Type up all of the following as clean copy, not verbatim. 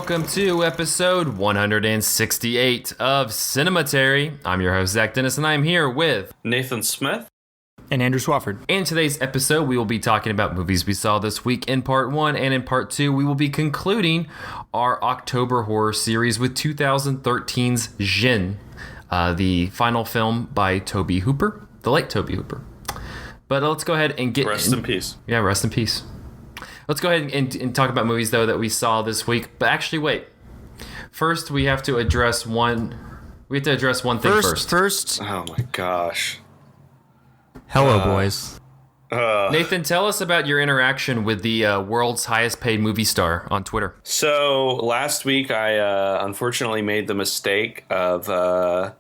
welcome to episode 168 of Cinematary. I'm your host, Zach Dennis, and I'm here with Nathan Smith and Andrew Swafford. In today's episode, we will be talking about movies we saw this week in part 1, and in part 2, we will be concluding our October horror series with 2013's Djinn, the final film by Tobe Hooper, the late Tobe Hooper. But let's go ahead and get... Rest in peace. Yeah, rest in peace. Let's go ahead and talk about movies, though, that we saw this week. But actually, wait. First, we have to address one... We have to address one thing first. First. Oh, my gosh. Hello, boys. Nathan, tell us about your interaction with the world's highest paid movie star on Twitter. So, last week, I unfortunately made the mistake of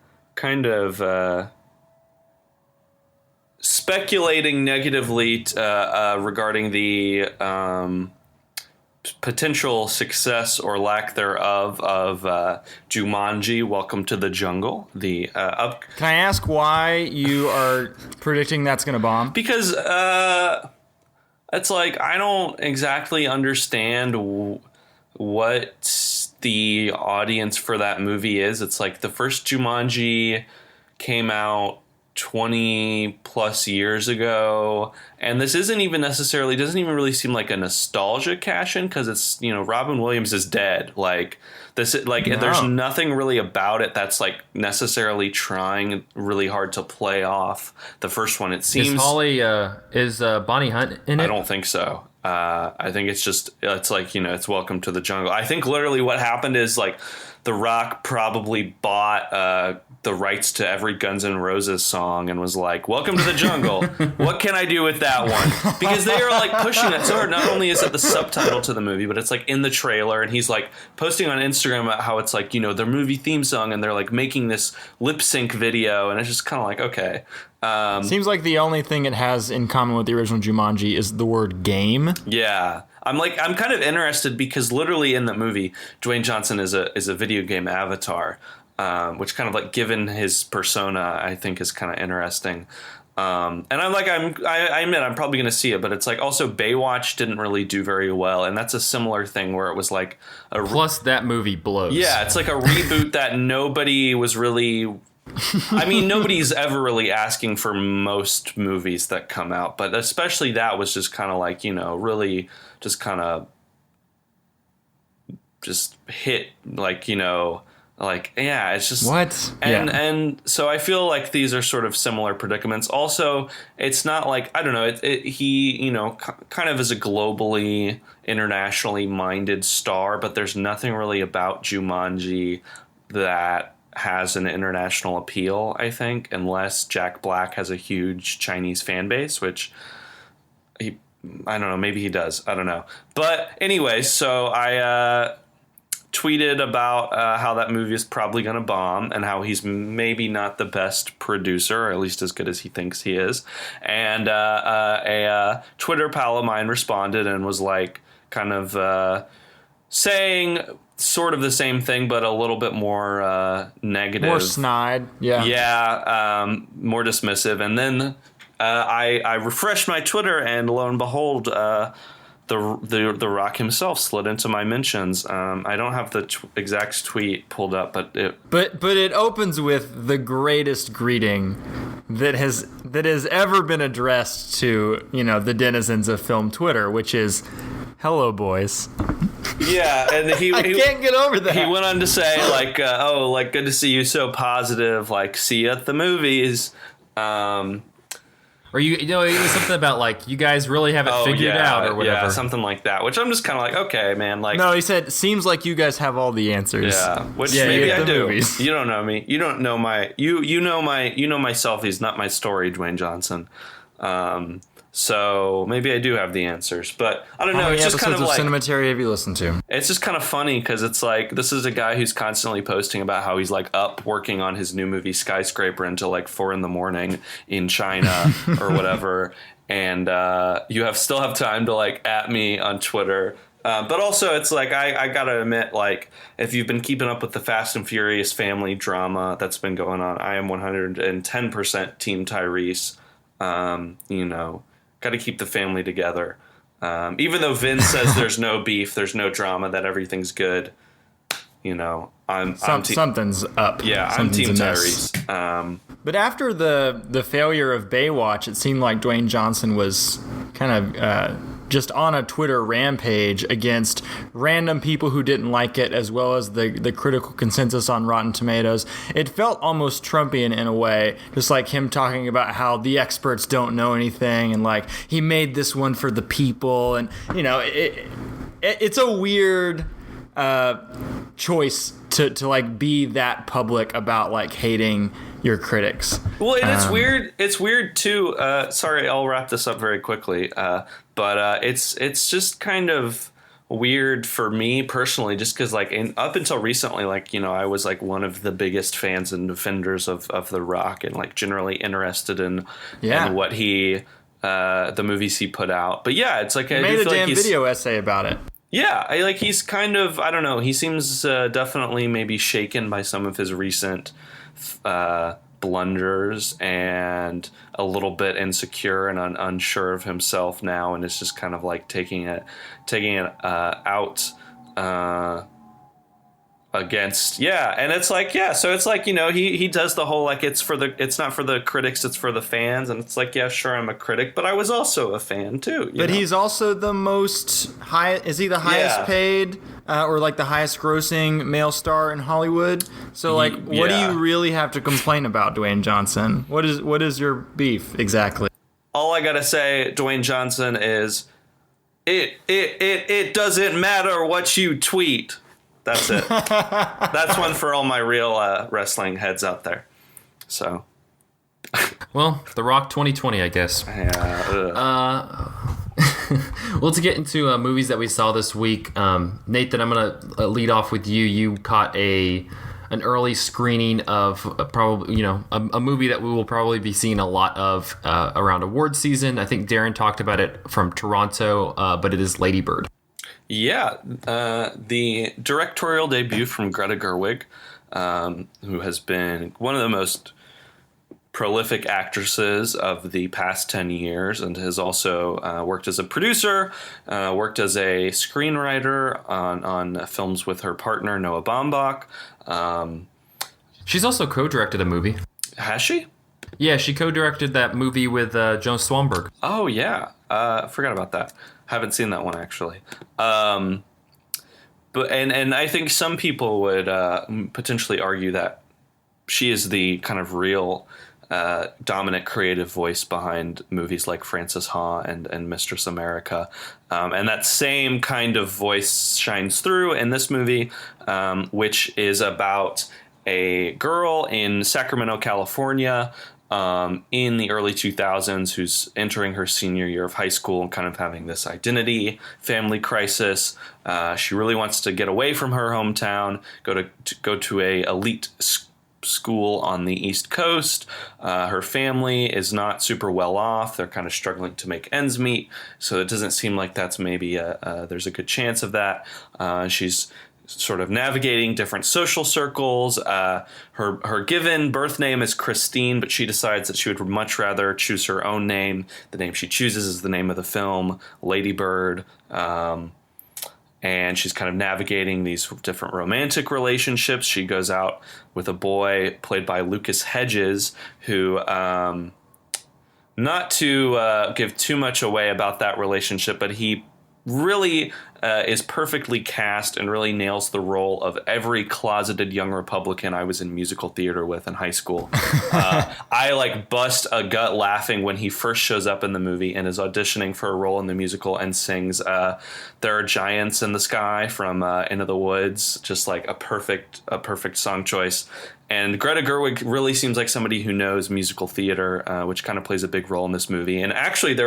speculating negatively regarding the potential success or lack thereof of Jumanji: Welcome to the Jungle. Can I ask why you are predicting that's going to bomb? Because it's like I don't exactly understand what the audience for that movie is. It's like the first Jumanji came out 20 plus years ago, and this doesn't even really seem like a nostalgia cash in, because it's, you know, Robin Williams is dead. Like this, like no. There's nothing really about it that's like necessarily trying really hard to play off the first one. It seems is Bonnie Hunt in it? I don't think so. I think it's like, you know, it's Welcome to the Jungle. I think literally what happened is like The Rock probably bought the rights to every Guns N' Roses song and was like, welcome to the jungle. What can I do with that one? Because they are like pushing it so hard. Not only is it the subtitle to the movie, but it's like in the trailer, and he's like posting on Instagram about how it's like, you know, their movie theme song, and they're like making this lip sync video, and it's just kind of like, okay. Seems like the only thing it has in common with the original Jumanji is the word game. Yeah. I'm kind of interested because literally in the movie, Dwayne Johnson is a video game avatar, which kind of like, given his persona, I think is kind of interesting. And I admit I'm probably going to see it, but it's like also Baywatch didn't really do very well. And that's a similar thing where it was like plus that movie blows. Yeah. It's like a reboot that nobody was really, I mean, nobody's ever really asking for most movies that come out, but especially that was just kind of like, you know, really just kind of just hit, like, you know, like, yeah, it's just what? And so I feel like these are sort of similar predicaments. Also, it's not like, I don't know, he, you know, kind of is a globally, internationally minded star, but there's nothing really about Jumanji that has an international appeal, I think, unless Jack Black has a huge Chinese fan base, which I don't know, maybe he does. I don't know. But anyway, so I tweeted about how that movie is probably going to bomb and how he's maybe not the best producer, or at least as good as he thinks he is. And a Twitter pal of mine responded and was like kind of saying sort of the same thing, but a little bit more negative. More snide. Yeah. Yeah. More dismissive. And then I refreshed my Twitter, and lo and behold, the Rock himself slid into my mentions. I don't have the exact tweet pulled up, but it opens with the greatest greeting that has ever been addressed to, you know, the denizens of film Twitter, which is, "Hello, boys." Yeah, and he can't get over that. He went on to say like, "Oh, like, good to see you so positive. Like, see you at the movies." Or you know, it was something about like, you guys really have it figured out, or whatever. Yeah, something like that. Which I'm just kind of like, okay, man. Like, no, he said, "Seems like you guys have all the answers." Yeah, which maybe I do. Movies. You don't know me. You don't know my. You know my selfies, not my story, Dwayne Johnson. So maybe I do have the answers, but I don't know. It's just kind of like, Cinematary have you listened to? It's just kind of funny because it's like, this is a guy who's constantly posting about how he's like up working on his new movie Skyscraper until like 4 a.m. in China or whatever, and you still have time to like at me on Twitter. But also, it's like, I gotta admit, like, if you've been keeping up with the Fast and Furious family drama that's been going on, I am 110% Team Tyrese. You know, got to keep the family together. Even though Vin says there's no beef, there's no drama, that everything's good. I'm something's up. Yeah, Something's I'm Team amiss. Tyrese. But after the failure of Baywatch, it seemed like Dwayne Johnson was kind of just on a Twitter rampage against random people who didn't like it, as well as the critical consensus on Rotten Tomatoes. It felt almost Trumpian in a way, just like him talking about how the experts don't know anything, and like he made this one for the people, and it's a weird choice to like be that public about like hating your critics. Well, and it's weird. It's weird too. Sorry, I'll wrap this up very quickly. But it's just kind of weird for me personally, just because like up until recently, like I was like one of the biggest fans and defenders of The Rock, and like generally interested in what he the movies he put out. But yeah, it's like he made a damn video essay about it. Yeah, he's kind of, I don't know, he seems definitely maybe shaken by some of his recent blunders, and a little bit insecure and unsure of himself now, and it's just kind of like taking it out against, and it's like, so it's like, he does the whole like it's not for the critics, it's for the fans, and it's like, yeah, sure, I'm a critic, but I was also a fan too. But he's also the is he the highest paid or like the highest grossing male star in Hollywood? So like, what do you really have to complain about, Dwayne Johnson? What is your beef exactly? All I gotta say, Dwayne Johnson, is it doesn't matter what you tweet. That's it. That's one for all my real wrestling heads out there. So, well, The Rock 2020, I guess. Yeah. Well, to get into movies that we saw this week, Nathan, I'm gonna lead off with you. You caught an early screening of probably a movie that we will probably be seeing a lot of around award season. I think Darren talked about it from Toronto, but it is Lady Bird. Yeah, the directorial debut from Greta Gerwig, who has been one of the most prolific actresses of the past 10 years, and has also worked as a producer, worked as a screenwriter on films with her partner, Noah Baumbach. She's also co-directed a movie. Has she? Yeah, she co-directed that movie with Joan Swanberg. Oh, yeah. Forgot about that. Haven't seen that one, actually. But I think some people would potentially argue that she is the kind of real dominant creative voice behind movies like Frances Ha and Mistress America. And that same kind of voice shines through in this movie, which is about a girl in Sacramento, California, in the early 2000s, who's entering her senior year of high school and kind of having this identity family crisis. She really wants to get away from her hometown, go to a elite school on the East Coast. Her family is not super well off. They're kind of struggling to make ends meet. So it doesn't seem like that's maybe there's a good chance of that. She's sort of navigating different social circles. Her given birth name is Christine, but she decides that she would much rather choose her own name. The name she chooses is the name of the film, Lady Bird. And she's kind of navigating these different romantic relationships. She goes out with a boy played by Lucas Hedges, who, not to give too much away about that relationship, but he really is perfectly cast and really nails the role of every closeted young Republican I was in musical theater with in high school. I like bust a gut laughing when he first shows up in the movie and is auditioning for a role in the musical and sings "There Are Giants in the Sky" from Into the Woods. Just like a perfect song choice. And Greta Gerwig really seems like somebody who knows musical theater, which kind of plays a big role in this movie. And actually,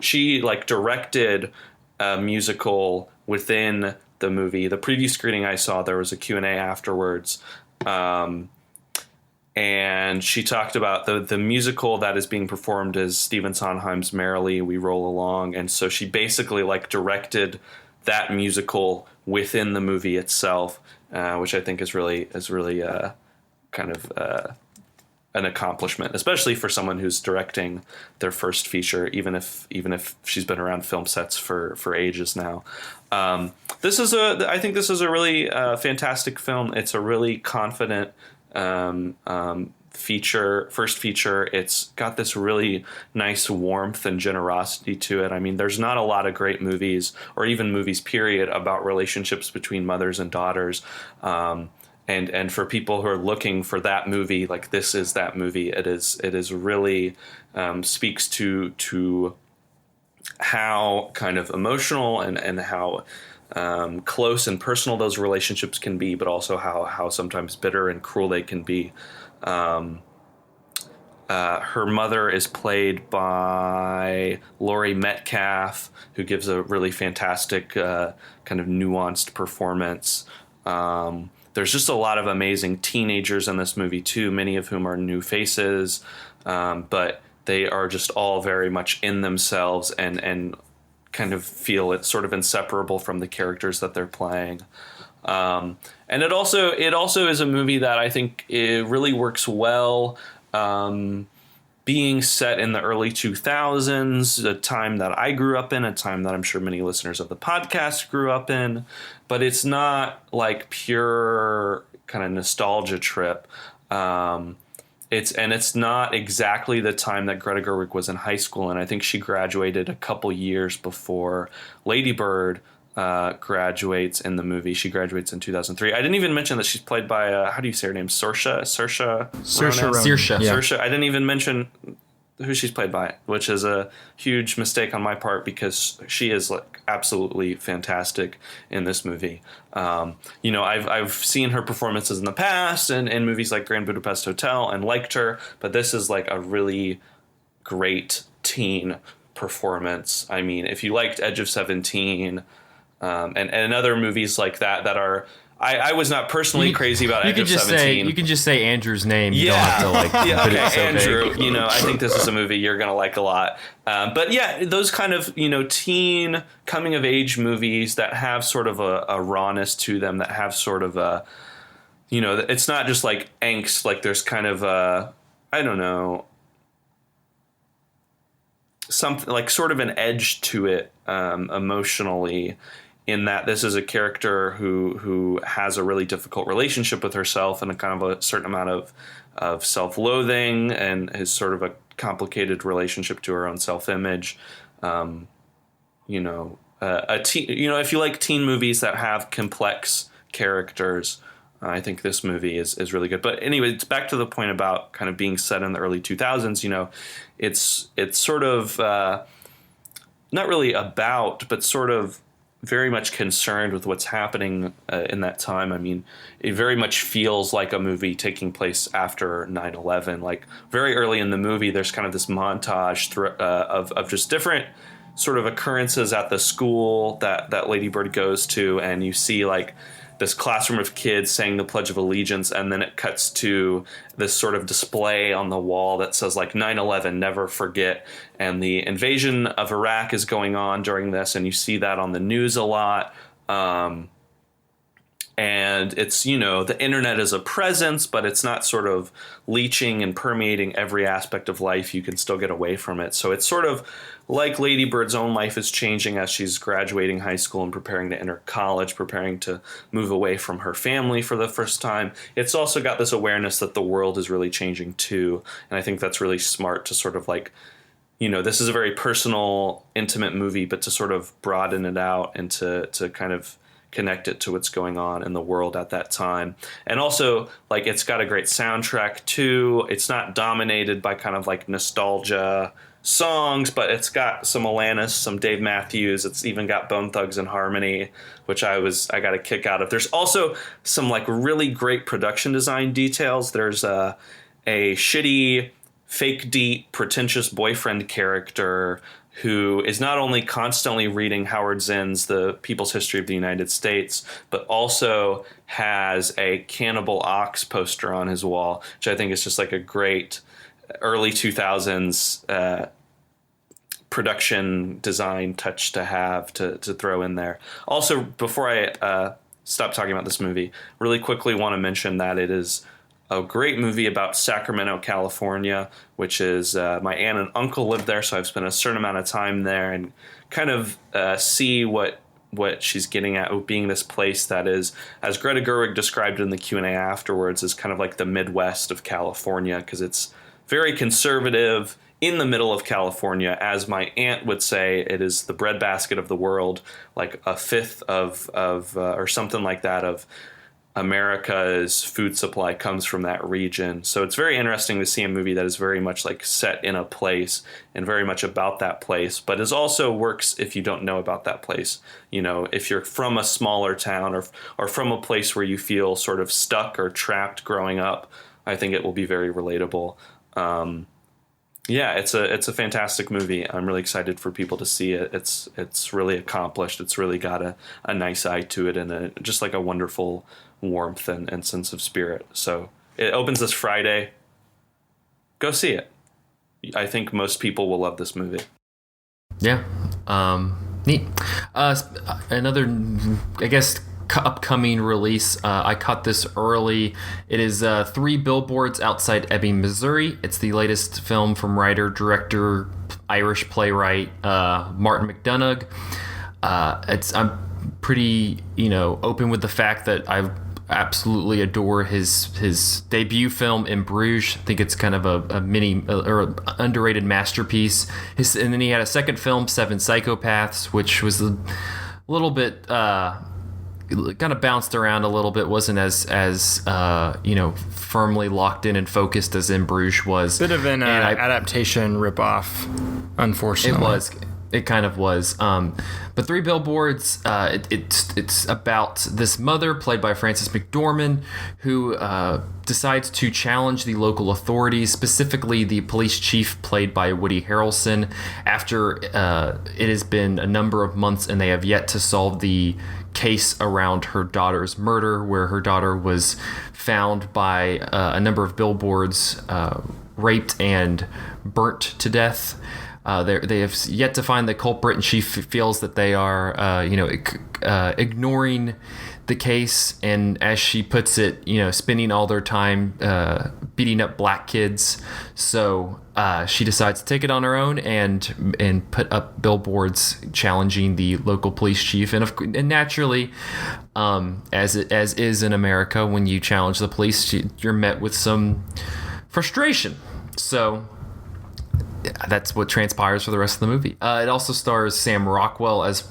she directed a musical within the movie. The preview screening I saw, there was a Q&A afterwards, and she talked about the musical that is being performed as Stephen Sondheim's Merrily We Roll Along, and so she basically directed that musical within the movie itself, which I think is really kind of an accomplishment, especially for someone who's directing their first feature, even if she's been around film sets for ages now. I think this is a really fantastic film. It's a really confident first feature. It's got this really nice warmth and generosity to it. I mean, there's not a lot of great movies, or even movies period, about relationships between mothers and daughters. And for people who are looking for that movie, like, this is that movie. It is really speaks to how kind of emotional and how close and personal those relationships can be, but also how sometimes bitter and cruel they can be. Her mother is played by Laurie Metcalf, who gives a really fantastic kind of nuanced performance. There's just a lot of amazing teenagers in this movie too, many of whom are new faces, but they are just all very much in themselves and kind of feel it's sort of inseparable from the characters that they're playing. And it also is a movie that I think it really works well, being set in the early 2000s, a time that I grew up in, a time that I'm sure many listeners of the podcast grew up in, but it's not like pure kind of nostalgia trip. It's not exactly the time that Greta Gerwig was in high school, and I think she graduated a couple years before Lady Bird graduates in the movie. She graduates in 2003. I didn't even mention that she's played by how do you say her name? Saoirse Ronan. Yeah. Saoirse. I didn't even mention who she's played by, which is a huge mistake on my part, because she is like absolutely fantastic in this movie. I've seen her performances in the past and in movies like Grand Budapest Hotel and liked her, but this is like a really great teen performance. I mean, if you liked Edge of 17, and other movies like that are, I was not personally crazy about Edge of 17. You can just say Andrew's name. You don't have to like put it so Andrew. big. I think this is a movie you're gonna like a lot. But yeah, those kind of teen coming of age movies that have sort of a rawness to them, that have sort of a, it's not just like angst. Like, there's kind of a, I don't know, something like sort of an edge to it emotionally, in that this is a character who has a really difficult relationship with herself and a kind of a certain amount of self-loathing, and is sort of a complicated relationship to her own self-image. If you like teen movies that have complex characters, I think this movie is really good. But anyway, it's back to the point about kind of being set in the early 2000s. It's sort of not really about, but sort of very much concerned with what's happening in that time. I mean, it very much feels like a movie taking place after 9/11. Like, very early in the movie, there's kind of this montage of just different sort of occurrences at the school that Lady Bird goes to, and you see like this classroom of kids saying the Pledge of Allegiance, and then it cuts to this sort of display on the wall that says like 9/11, never forget. And the invasion of Iraq is going on during this, and you see that on the news a lot. And it's, the internet is a presence, but it's not sort of leeching and permeating every aspect of life. You can still get away from it. So it's sort of like Lady Bird's own life is changing as she's graduating high school and preparing to enter college, preparing to move away from her family for the first time. It's also got this awareness that the world is really changing too. And I think that's really smart to sort of like, this is a very personal, intimate movie, but to sort of broaden it out and to kind of connect it to what's going on in the world at that time. And also, like, it's got a great soundtrack too. It's not dominated by kind of like nostalgia songs, but it's got some Alanis, some Dave Matthews. It's even got Bone Thugs and Harmony, which I got a kick out of. There's also some like really great production design details. There's a shitty, fake deep, pretentious boyfriend character who is not only constantly reading Howard Zinn's The People's History of the United States, but also has a Cannibal Ox poster on his wall, which I think is just like a great early 2000s production design touch to have to throw in there. Also, before I stop talking about this movie, really quickly want to mention that it is a great movie about Sacramento, California, which is my aunt and uncle live there, so I've spent a certain amount of time there and kind of see what she's getting at with being this place that is, as Greta Gerwig described in the Q&A afterwards, is kind of like the Midwest of California, because it's very conservative in the middle of California. As my aunt would say, it is the breadbasket of the world, like a fifth of or something like that of America's food supply comes from that region. So it's very interesting to see a movie that is very much like set in a place and very much about that place, but is also works if you don't know about that place. You know, if you're from a smaller town or from a place where you feel sort of stuck or trapped growing up, I think it will be very relatable. Yeah, it's a fantastic movie. I'm really excited for people to see it. It's really accomplished. It's really got a nice eye to it and just like a wonderful warmth and sense of spirit. So it opens this Friday. Go see it. I think most people will love this movie. Yeah. Neat. Another, I guess, upcoming release. I caught this early. It is 3 Billboards Outside Ebbing, Missouri. It's the latest film from writer, director, Irish playwright Martin McDonagh. I'm pretty, open with the fact that I absolutely adore his debut film in Bruges. I think it's kind of a mini or underrated masterpiece. And then he had a second film, Seven Psychopaths, which was a little bit kind of bounced around a little bit. Wasn't as firmly locked in and focused as In Bruges was. Bit of an adaptation ripoff, unfortunately. It kind of was. But 3 Billboards, it's about this mother, played by Frances McDormand, who decides to challenge the local authorities, specifically the police chief, played by Woody Harrelson, after it has been a number of months and they have yet to solve the case around her daughter's murder, where her daughter was found by a number of billboards, raped and burnt to death. They have yet to find the culprit, and she feels that they are, ignoring the case, and as she puts it, spending all their time beating up black kids. So she decides to take it on her own and put up billboards challenging the local police chief, and naturally, as is in America, when you challenge the police, you're met with some frustration. So that's what transpires for the rest of the movie. It also stars Sam Rockwell as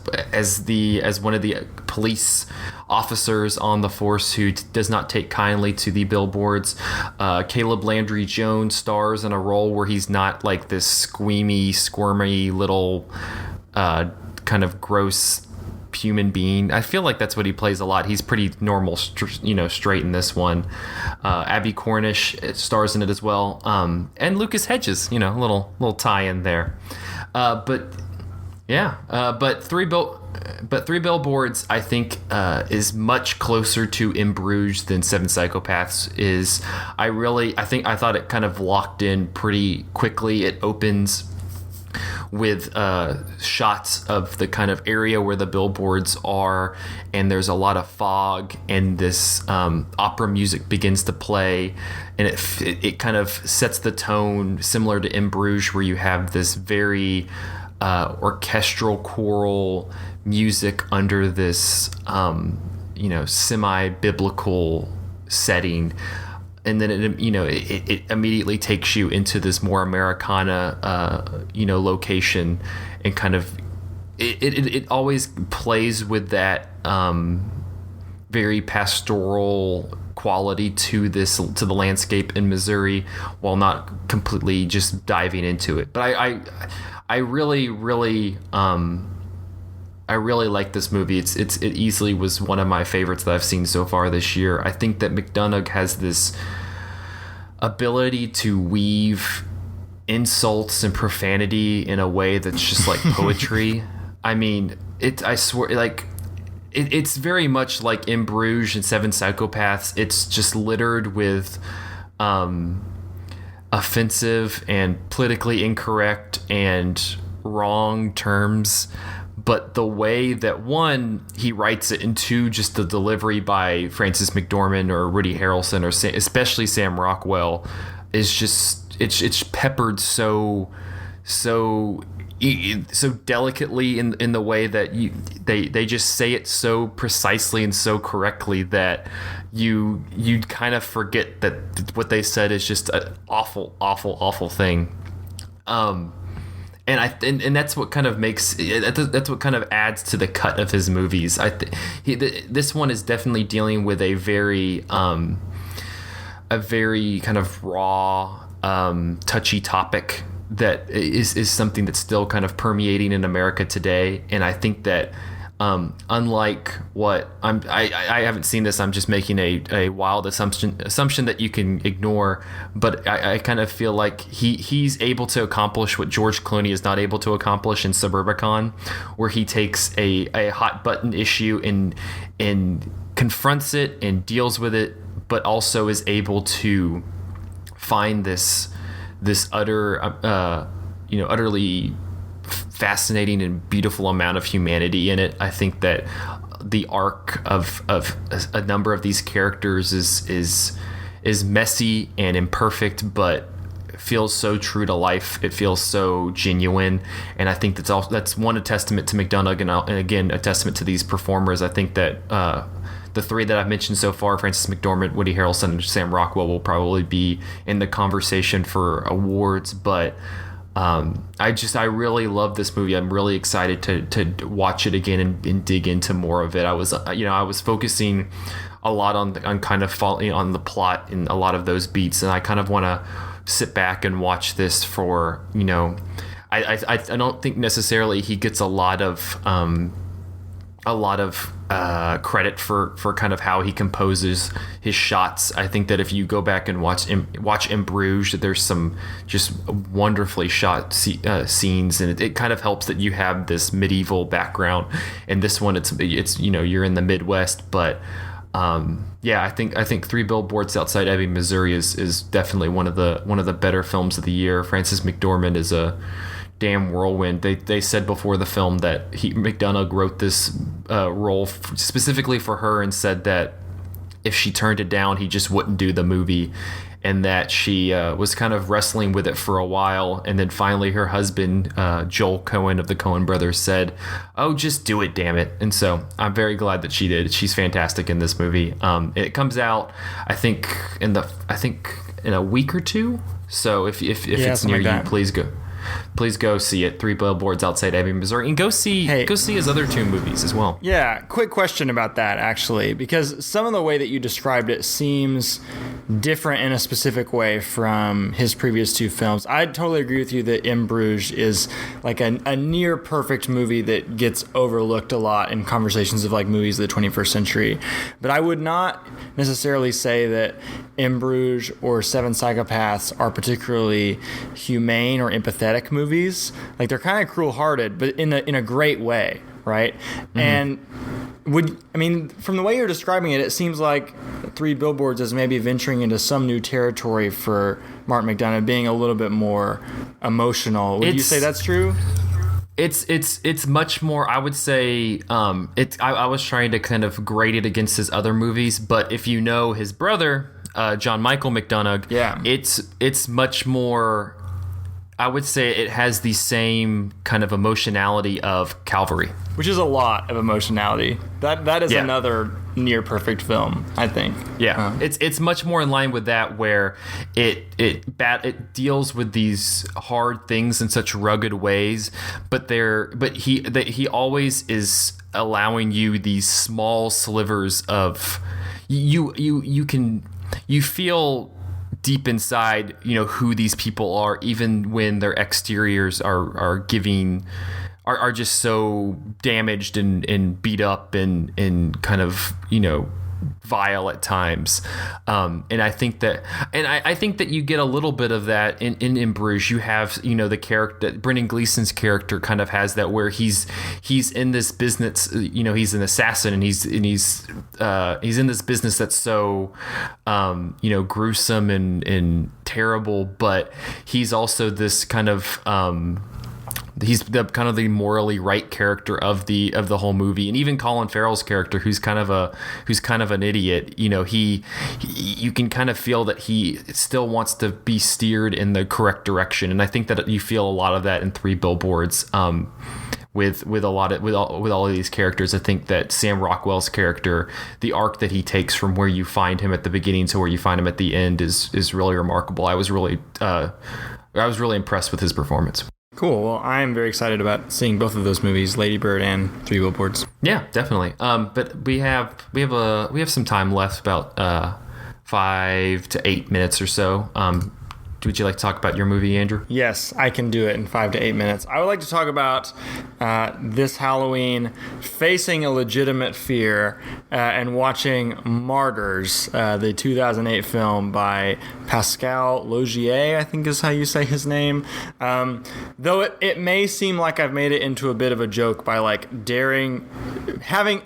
one of the police officers on the force who does not take kindly to the billboards. Caleb Landry Jones stars in a role where he's not like this squirmy little kind of gross human being. I feel like that's what he plays a lot. He's pretty normal, straight in this one. Abby Cornish stars in it as well, and Lucas Hedges. Little tie-in there. But 3 Billboards, I think, is much closer to In Bruges than Seven Psychopaths is. I thought it kind of locked in pretty quickly. It opens with shots of the kind of area where the billboards are, and there's a lot of fog, and this opera music begins to play, and it kind of sets the tone similar to In Bruges, where you have this very orchestral choral music under this semi-biblical setting. And then it immediately takes you into this more Americana, location, and kind of it always plays with that very pastoral quality to the landscape in Missouri, while not completely just diving into it. But I really like this movie. It easily was one of my favorites that I've seen so far this year. I think that McDonagh has this ability to weave insults and profanity in a way that's just like poetry. I mean, I swear, like, it's very much like In Bruges and Seven Psychopaths. It's just littered with offensive and politically incorrect and wrong terms, but the way that one, he writes it, and two, just the delivery by Frances McDormand or Woody Harrelson or especially Sam Rockwell is just it's peppered so delicately in the way that they just say it so precisely and so correctly that you kind of forget that what they said is just an awful thing. And that's what kind of that's what kind of adds to the cut of his movies. This one is definitely dealing with a very kind of raw, touchy topic that is something that's still kind of permeating in America today. And I think that unlike what I haven't seen this, I'm just making a wild assumption that you can ignore, but I kind of feel like he's able to accomplish what George Clooney is not able to accomplish in Suburbicon, where he takes a hot button issue and confronts it and deals with it, but also is able to find this utterly fascinating and beautiful amount of humanity in it. I think that the arc of a number of these characters is messy and imperfect, but feels so true to life. It feels so genuine, and I think that's one, a testament to McDonagh, and again a testament to these performers. I think that the three that I've mentioned so far, Frances McDormand, Woody Harrelson, and Sam Rockwell, will probably be in the conversation for awards. But I really love this movie. I'm really excited to watch it again and dig into more of it. I was focusing a lot on kind of following on the plot in a lot of those beats, and I kind of want to sit back and watch this for, I don't think necessarily he gets a lot of credit for kind of how he composes his shots. I think that if you go back and watch In Bruges, there's some just wonderfully shot scenes, and it kind of helps that you have this medieval background. And this one, it's you're in the Midwest, but I think Three Billboards Outside Ebbing, Missouri is definitely one of the better films of the year. Frances McDormand is a damn whirlwind. They said before the film that McDonagh wrote this role specifically for her, and said that if she turned it down, he just wouldn't do the movie, and that she was kind of wrestling with it for a while, and then finally her husband, Joel Coen of the Coen brothers, said, "Oh, just do it, damn it." And so I'm very glad that she did. She's fantastic in this movie. It comes out, I think in a week or two. So if it's near you, please go see it. Three Billboards Outside Ebbing, Missouri, and go see his other two movies as well. Yeah, quick question about that, actually, because some of the way that you described it seems different in a specific way from his previous two films. I totally agree with you that In Bruges is like a near perfect movie that gets overlooked a lot in conversations of like movies of the 21st century. But I would not necessarily say that In Bruges or Seven Psychopaths are particularly humane or empathetic movies. Like, they're kind of cruel-hearted, but in a great way, right? Mm-hmm. And from the way you're describing it, it seems like Three Billboards is maybe venturing into some new territory for Martin McDonagh, being a little bit more emotional. Would you say that's true? It's much more, I would say, I was trying to kind of grade it against his other movies, but if you know his brother, John Michael McDonagh, it's much more, I would say it has the same kind of emotionality of Calvary. Which is a lot of emotionality. That is another near perfect film, I think. Yeah, it's much more in line with that, where it deals with these hard things in such rugged ways, but he always is allowing you these small slivers of you feel deep inside, who these people are, even when their exteriors are just so damaged and beat up and kind of, vile at times. And I think that you get a little bit of that in Bruges. You have, the character, Brendan Gleeson's character kind of has that, where he's in this business, he's an assassin, and he's in this business that's so, gruesome and terrible, but he's also this kind of, he's the kind of the morally right character of the whole movie, and even Colin Farrell's character, who's kind of an idiot. You can kind of feel that he still wants to be steered in the correct direction, and I think that you feel a lot of that in Three Billboards. With all of these characters, I think that Sam Rockwell's character, the arc that he takes from where you find him at the beginning to where you find him at the end, is really remarkable. I was really impressed with his performance. Cool. Well, I'm very excited about seeing both of those movies, Lady Bird and Three Billboards. Yeah, definitely. But we have some time left, about 5 to 8 minutes or so. Would you like to talk about your movie, Andrew? Yes, I can do it in 5 to 8 minutes. I would like to talk about this Halloween facing a legitimate fear and watching Martyrs, the 2008 film by Pascal Laugier, I think is how you say his name. Though it may seem like I've made it into a bit of a joke by like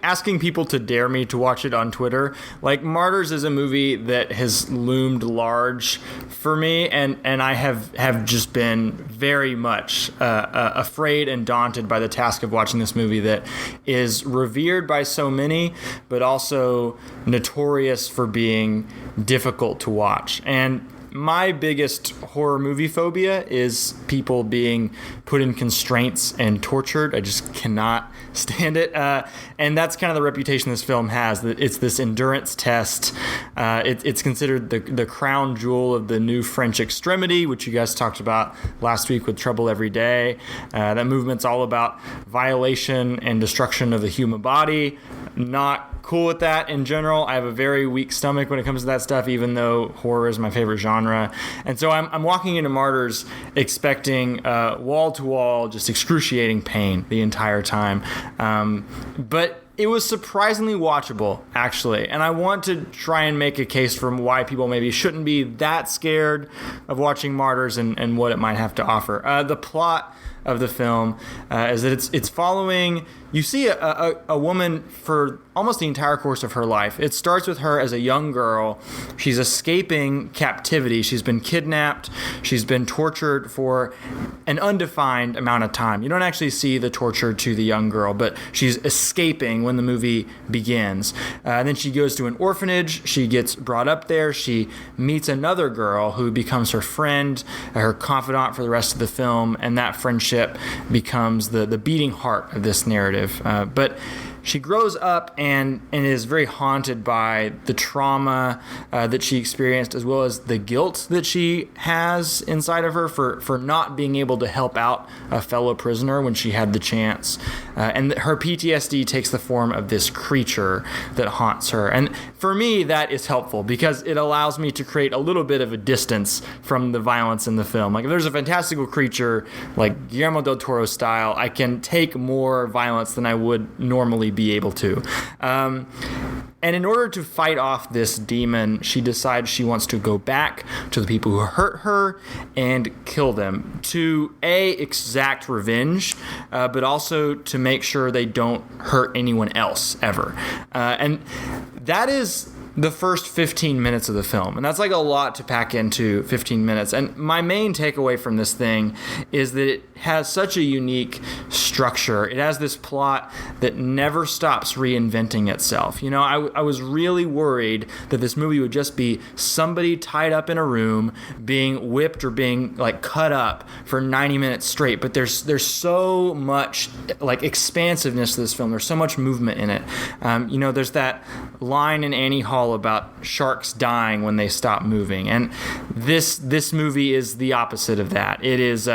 asking people to dare me to watch it on Twitter. Like, Martyrs is a movie that has loomed large for me, and I have just been very much afraid and daunted by the task of watching this movie that is revered by so many, but also notorious for being difficult to watch. And my biggest horror movie phobia is people being put in constraints and tortured. I just cannot stand it. And that's kind of the reputation this film has, that it's this endurance test. It's considered the crown jewel of the new French extremity, which you guys talked about last week with Trouble Every Day. That movement's all about violation and destruction of the human body. Not cool with that in general. I have a very weak stomach when it comes to that stuff, even though horror is my favorite genre. And so I'm walking into Martyrs expecting wall-to-wall, just excruciating pain the entire time. But it was surprisingly watchable, actually. And I want to try and make a case for why people maybe shouldn't be that scared of watching Martyrs and what it might have to offer. The plot of the film is that it's following... You see a woman for almost the entire course of her life. It starts with her as a young girl. She's escaping captivity. She's been kidnapped. She's been tortured for an undefined amount of time. You don't actually see the torture to the young girl, but she's escaping when the movie begins. Then she goes to an orphanage. She gets brought up there. She meets another girl who becomes her friend, her confidant for the rest of the film, and that friendship becomes the beating heart of this narrative. But she grows up and is very haunted by the trauma that she experienced, as well as the guilt that she has inside of her for not being able to help out a fellow prisoner when she had the chance. And her PTSD takes the form of this creature that haunts her. And for me, that is helpful because it allows me to create a little bit of a distance from the violence in the film. Like, if there's a fantastical creature, like Guillermo del Toro style, I can take more violence than I would normally be able to. And in order to fight off this demon, she decides she wants to go back to the people who hurt her and kill them to exact revenge, but also to make sure they don't hurt anyone else ever. And that is the first 15 minutes of the film. And that's like a lot to pack into 15 minutes. And my main takeaway from this thing is that it has such a unique structure. It has this plot that never stops reinventing itself. You know, I was really worried that this movie would just be somebody tied up in a room being whipped or being like cut up for 90 minutes straight. But there's so much like expansiveness to this film. There's so much movement in it. You know, there's that line in Annie Hall about sharks dying when they stop moving, and this movie is the opposite of that. It is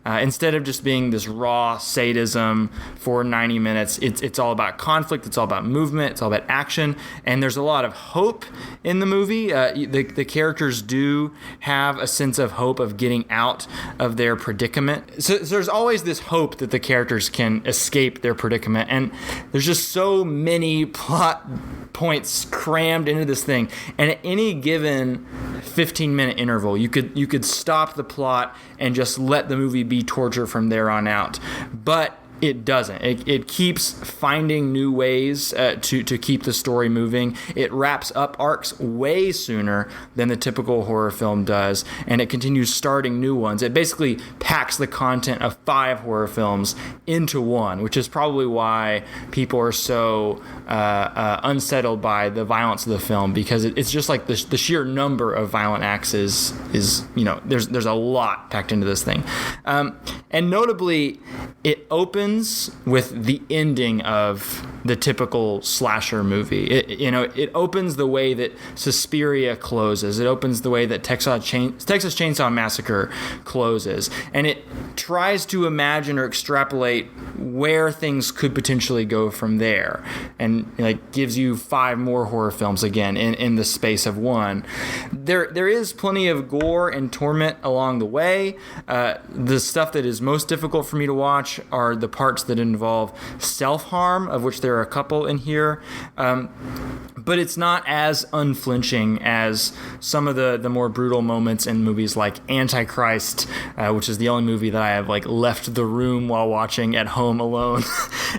instead of just being this raw sadism for 90 minutes, it's all about conflict, it's all about movement, it's all about action, and there's a lot of hope in the movie. The characters do have a sense of hope of getting out of their predicament. So there's always this hope that the characters can escape their predicament, and there's just so many plot points crammed into this thing, and at any given 15-minute interval you could stop the plot and just let the movie be torture from there on out. But it doesn't. It keeps finding new ways to keep the story moving. It wraps up arcs way sooner than the typical horror film does, and it continues starting new ones. It basically packs the content of 5 horror films into one, which is probably why people are so unsettled by the violence of the film, because it's just like the sheer number of violent acts is there's a lot packed into this thing. And notably, it opens with the ending of the typical slasher movie. It opens the way that Suspiria closes. It opens the way that Texas Chainsaw Massacre closes. And it tries to imagine or extrapolate where things could potentially go from there. And gives you 5 more horror films again in the space of one. There is plenty of gore and torment along the way. The stuff that is most difficult for me to watch are the parts that involve self-harm, of which there are a couple in here. But it's not as unflinching as some of the more brutal moments in movies like Antichrist, which is the only movie that I have left the room while watching at home alone,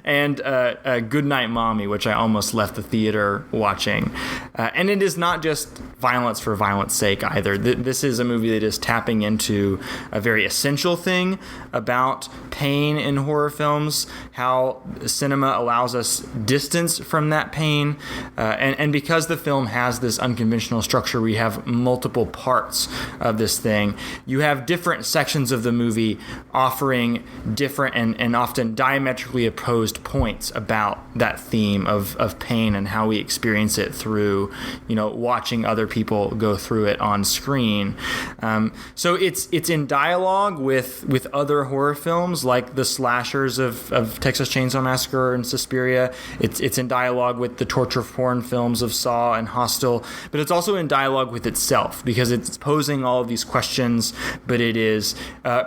and Goodnight Mommy, which I almost left the theater watching. And it is not just violence for violence sake either. This is a movie that is tapping into a very essential thing about pain in horror films, how cinema allows us distance from that pain, and because the film has this unconventional structure, we have multiple parts of this thing. You have different sections of the movie offering different and often diametrically opposed points about that theme of pain and how we experience it through, watching other people go through it on screen. So it's in dialogue with other horror films like the slashers of Texas Chainsaw Massacre and Suspiria. It's in dialogue with the torture porn films of Saw and Hostel, but it's also in dialogue with itself because it's posing all of these questions, but it is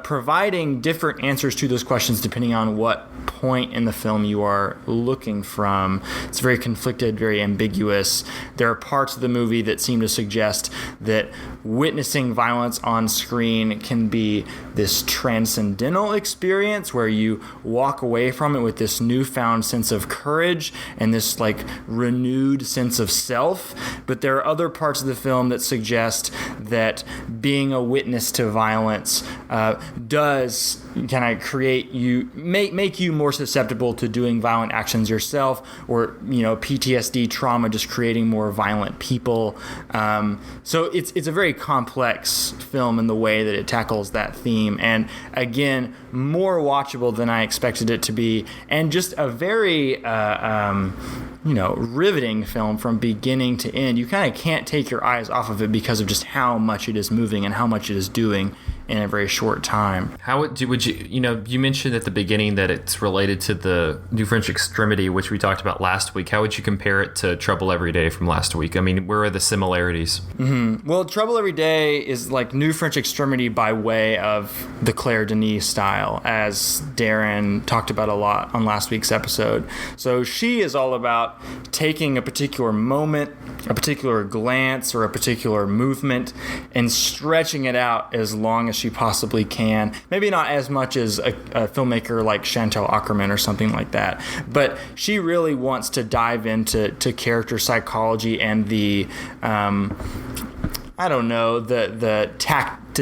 providing different answers to those questions depending on what point in the film you are looking from. It's very conflicted, very ambiguous. There are parts of the movie that seem to suggest that witnessing violence on screen can be this transcendental experience where you walk away from it with this newfound sense of courage and this renewed sense of self. But there are other parts of the film that suggest that being a witness to violence does kind of create you, make you more susceptible to doing violent actions yourself, or PTSD trauma just creating more violent people. So it's a very complex film in the way that it tackles that theme, and again, more watchable than I expected it to be, and just a very riveting film from beginning to end. You kind of can't take your eyes off of it because of just how much it is moving and how much it is doing in a very short time. How would you mentioned at the beginning that it's related to the New French Extremity, which we talked about last week. How would you compare it to Trouble Every Day from last week? I mean, where are the similarities? Mm-hmm. Well, Trouble Every Day is like New French Extremity by way of the Claire Denis style, as Darren talked about a lot on last week's episode. So she is all about taking a particular moment, a particular glance, or a particular movement and stretching it out as long as she possibly can. Maybe not as much as a filmmaker like Chantal Akerman or something like that, but she really wants to dive into character psychology and the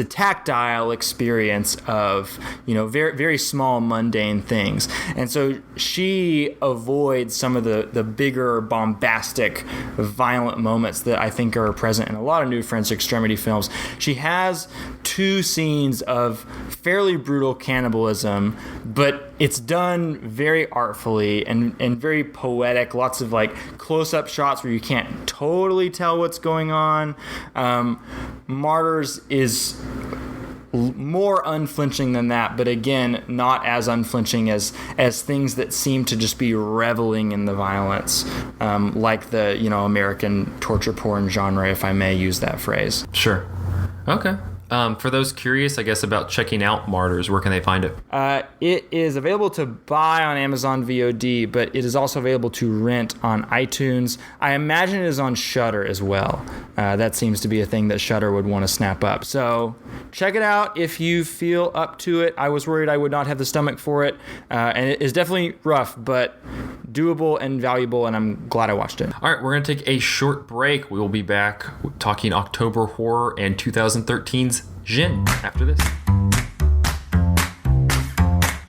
tactile experience of very, very small mundane things. And so she avoids some of the bigger bombastic violent moments that I think are present in a lot of New French Extremity films. She has 2 scenes of fairly brutal cannibalism, but it's done very artfully and very poetic. Lots of close-up shots where you can't totally tell what's going on. Martyrs is more unflinching than that, but again, not as unflinching as things that seem to just be reveling in the violence, like the American torture porn genre, if I may use that phrase. Sure. Okay. For those curious, I guess, about checking out Martyrs, where can they find it? It is available to buy on Amazon VOD, but it is also available to rent on iTunes. I imagine it is on Shudder as well. That seems to be a thing that Shudder would want to snap up. So check it out if you feel up to it. I was worried I would not have the stomach for it, and it is definitely rough, but doable and valuable, and I'm glad I watched it. All right, we're going to take a short break. We will be back talking October horror and 2013's Djinn after this.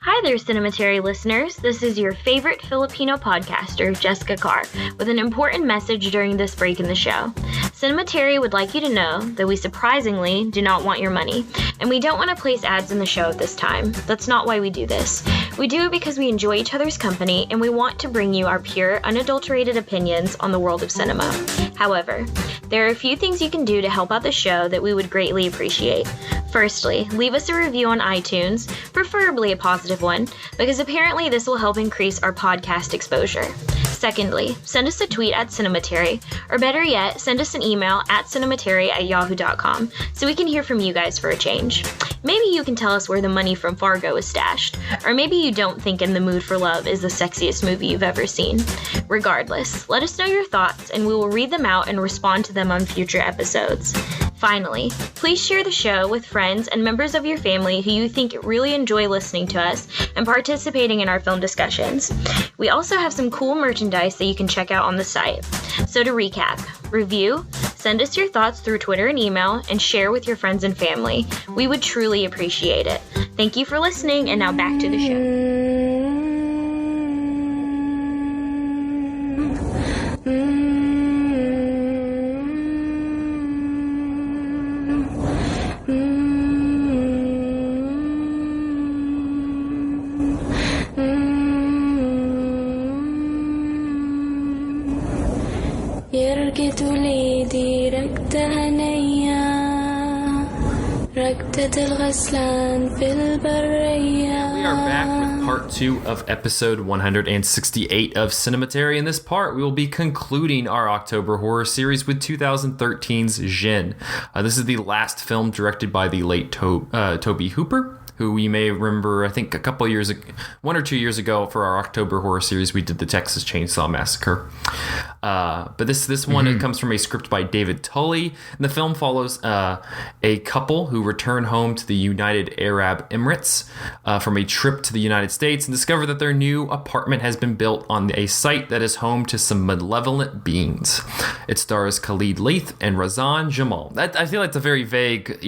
Hi there, Cinematary listeners. This is your favorite Filipino podcaster, Jessica Carr, with an important message during this break in the show. Cinematary would like you to know that we surprisingly do not want your money, and we don't want to place ads in the show at this time. That's not why we do this. We do it because we enjoy each other's company, and we want to bring you our pure, unadulterated opinions on the world of cinema. However, there are a few things you can do to help out the show that we would greatly appreciate. Firstly, leave us a review on iTunes, preferably a positive one, because apparently this will help increase our podcast exposure. Secondly, send us a tweet at Cinematary, or better yet, send us an email at cinematary@yahoo.com so we can hear from you guys for a change. Maybe you can tell us where the money from Fargo is stashed, or maybe you don't think In the Mood for Love is the sexiest movie you've ever seen. Regardless, let us know your thoughts and we will read them out and respond to them on future episodes. Finally, please share the show with friends and members of your family who you think really enjoy listening to us and participating in our film discussions. We also have some cool merchandise that you can check out on the site. So to recap, review, send us your thoughts through Twitter and email, and share with your friends and family. We would truly appreciate it. Thank you for listening, and now back to the show. We are back with part 2 of episode 168 of Cinematary. In this part, we will be concluding our October horror series with 2013's Djinn. This is the last film directed by the late Tobe Hooper, who you may remember, I think a couple years ago, 1 or 2 years ago, for our October horror series, we did the Texas Chainsaw Massacre. But this one, it comes from a script by David Tully, and the film follows a couple who return home to the United Arab Emirates from a trip to the United States and discover that their new apartment has been built on a site that is home to some malevolent beings. It stars Khalid Leith and Razan Jamal. I feel like it's a very vague,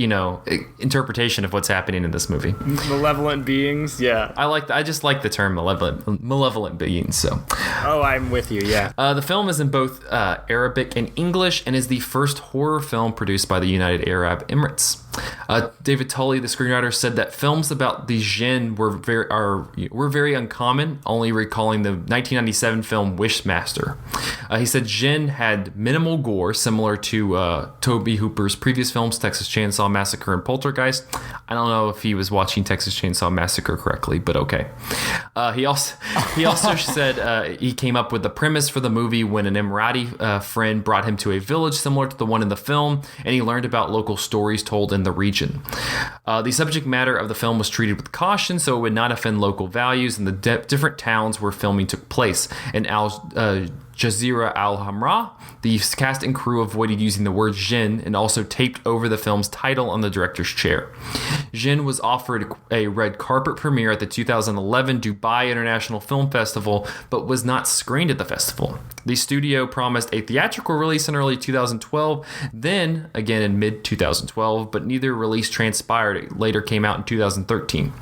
interpretation of what's happening in this movie. Malevolent beings, yeah. I just like the term malevolent beings. So, oh, I'm with you. Yeah. The film is in both Arabic and English, and is the first horror film produced by the United Arab Emirates. David Tully, the screenwriter, said that films about the Djinn were very uncommon, only recalling the 1997 film Wishmaster. He said Djinn had minimal gore, similar to Tobe Hooper's previous films, Texas Chainsaw Massacre and Poltergeist. I don't know if he was watching Texas Chainsaw Massacre correctly, but okay. He also said he came up with the premise for the movie when an Emirati friend brought him to a village similar to the one in the film, and he learned about local stories told in the region. The subject matter of the film was treated with caution so it would not offend local values in the different towns where filming took place. In Jazeera al-Hamra, the cast and crew avoided using the word Djinn and also taped over the film's title on the director's chair. Djinn was offered a red carpet premiere at the 2011 Dubai International Film Festival, but was not screened at the festival. The studio promised a theatrical release in early 2012, then again in mid-2012, but neither release transpired. It later came out in 2013.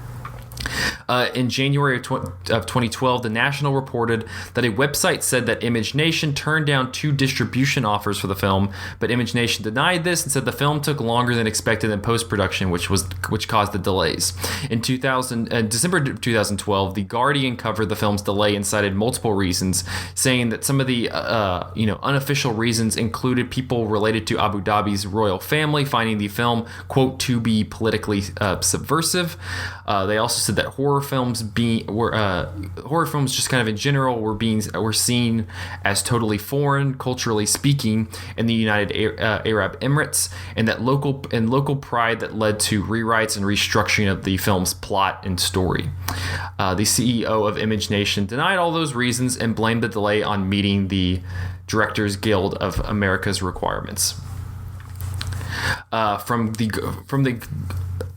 In January of 2012, The National reported that a website said that Image Nation turned down 2 distribution offers for the film, but Image Nation denied this and said the film took longer than expected in post-production, which caused the delays. In December 2012, The Guardian covered the film's delay and cited multiple reasons, saying that some of the unofficial reasons included people related to Abu Dhabi's royal family finding the film, quote, to be politically subversive. They also said that horror horror films horror films just kind of in general were seen as totally foreign, culturally speaking, in the United Arab Emirates, and that local pride that led to rewrites and restructuring of the film's plot and story. The CEO of Image Nation denied all those reasons and blamed the delay on meeting the Directors Guild of America's requirements. From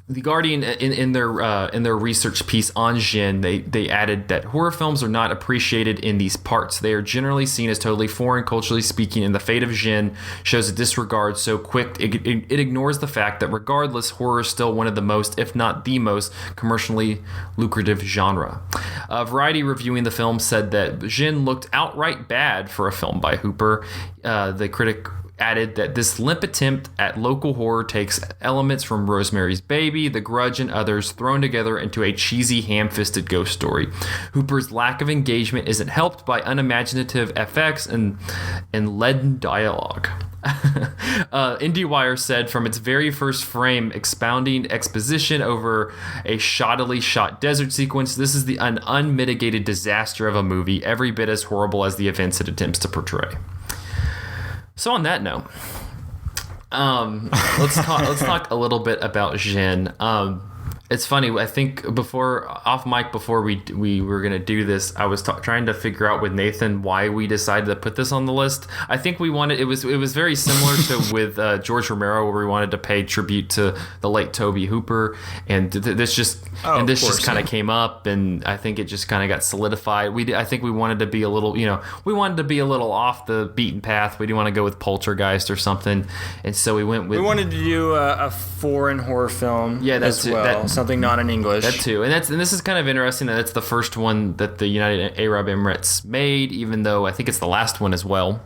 the Guardian, in their research piece on Djinn, they added that horror films are not appreciated in these parts. They are generally seen as totally foreign, culturally speaking, and the fate of Djinn shows a disregard so quick it ignores the fact that regardless, horror is still one of the most, if not the most, commercially lucrative genre. Variety, reviewing the film, said that Djinn looked outright bad for a film by Hooper. The critic added that this limp attempt at local horror takes elements from Rosemary's Baby, The Grudge, and others thrown together into a cheesy, ham-fisted ghost story. Hooper's lack of engagement isn't helped by unimaginative effects and leaden dialogue. IndieWire said, from its very first frame, expounding exposition over a shoddily shot desert sequence, this is an unmitigated disaster of a movie, every bit as horrible as the events it attempts to portray. So on that note, let's talk a little bit about Djinn. It's funny. I think off mic before we were gonna do this, I was trying to figure out with Nathan why we decided to put this on the list. I think we wanted it was very similar to with George Romero, where we wanted to pay tribute to the late Tobe Hooper, and this just kind of came up, and I think it just kind of got solidified. I think we wanted to be a little, off the beaten path. We didn't want to go with Poltergeist or something, and so we wanted to do a foreign horror film. Yeah, that's as well. Something not in English. That too, and this is kind of interesting that it's the first one that the United Arab Emirates made, even though I think it's the last one as well.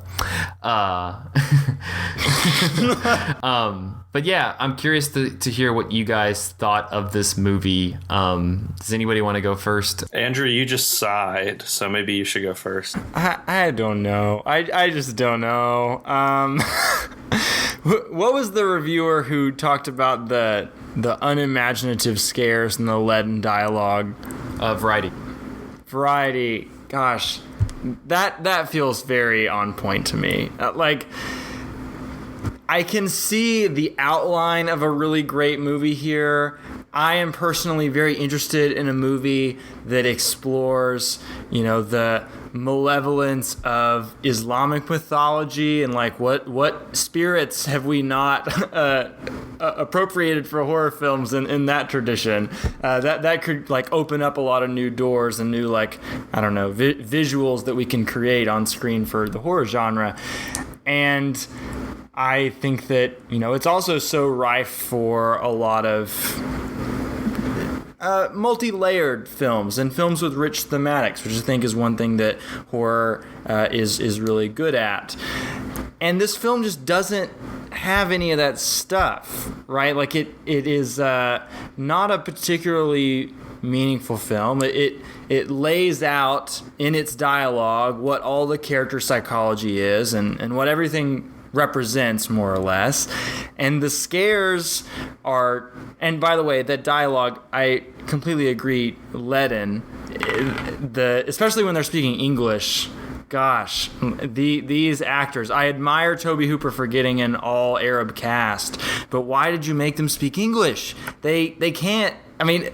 But yeah, I'm curious to hear what you guys thought of this movie. Does anybody want to go first? Andrew, you just sighed, so maybe you should go first. I don't know. I just don't know. What was the reviewer who talked about the unimaginative scares and the leaden dialogue? Variety. Gosh, that feels very on point to me. I can see the outline of a really great movie here. I am personally very interested in a movie that explores, the malevolence of Islamic mythology and what spirits have we not appropriated for horror films in that tradition. That could open up a lot of new doors and new visuals that we can create on screen for the horror genre. And I think that, it's also so rife for a lot of multi-layered films and films with rich thematics, which I think is one thing that horror is really good at. And this film just doesn't have any of that stuff, right? It is not a particularly meaningful film. It lays out in its dialogue what all the character psychology is and what everything represents, more or less. And the scares are, and by the way, that dialogue, I completely agree, leaden. Especially when they're speaking English. Gosh, these actors, I admire Tobe Hooper for getting an all Arab cast, but why did you make them speak English? They can't. I mean,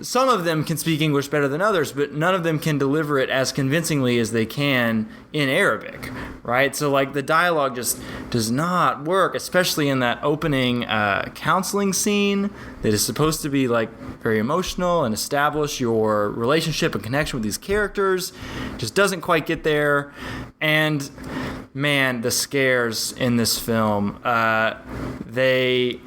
some of them can speak English better than others, but none of them can deliver it as convincingly as they can in Arabic, right? So the dialogue just does not work, especially in that opening counseling scene that is supposed to be very emotional and establish your relationship and connection with these characters. Just doesn't quite get there. And man, the scares in this film, they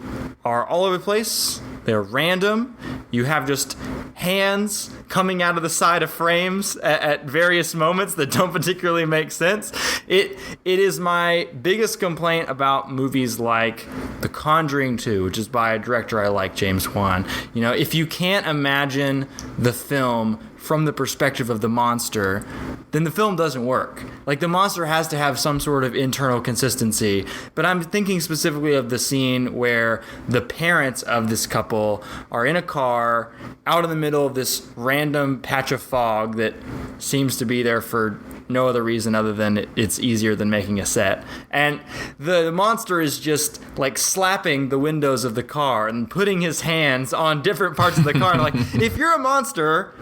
are all over the place. They're random. You have just hands coming out of the side of frames at various moments that don't particularly make sense. It is my biggest complaint about movies like The Conjuring 2, which is by a director I like, James Wan. If you can't imagine the film from the perspective of the monster, then the film doesn't work. Like, the monster has to have some sort of internal consistency. But I'm thinking specifically of the scene where the parents of this couple are in a car out in the middle of this random patch of fog that seems to be there for no other reason other than it's easier than making a set. And the monster is just like slapping the windows of the car and putting his hands on different parts of the car. And like, if you're a monster,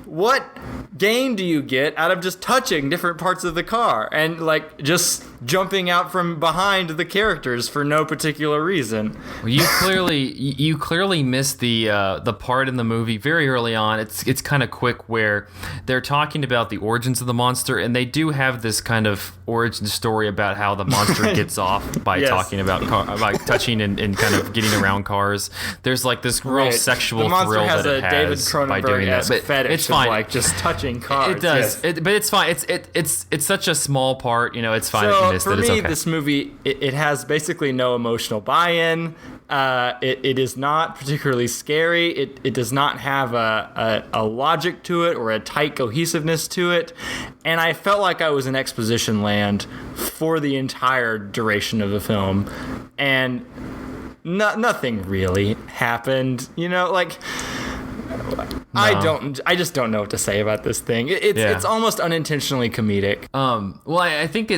what gain do you get out of just touching different parts of the car and like just jumping out from behind the characters for no particular reason? Well, you clearly missed the part in the movie very early on. It's kind of quick where they're talking about the origins of the monster, and they do have this kind of origin story about how the monster gets off by talking about by touching and kind of getting around cars. There's like this real sexual thrill that it has by doing that. But fetish it's fine. Of like just touching cars. It does, but it's fine. It's such a small part. It's fine if you missed it. It's okay. For me, this movie it has basically no emotional buy-in. It is not particularly scary. It does not have a logic to it or a tight cohesiveness to it. And I felt like I was in exposition land for the entire duration of the film. And nothing really happened. Like... No. I just don't know what to say about this thing. It's almost unintentionally comedic. Well, I think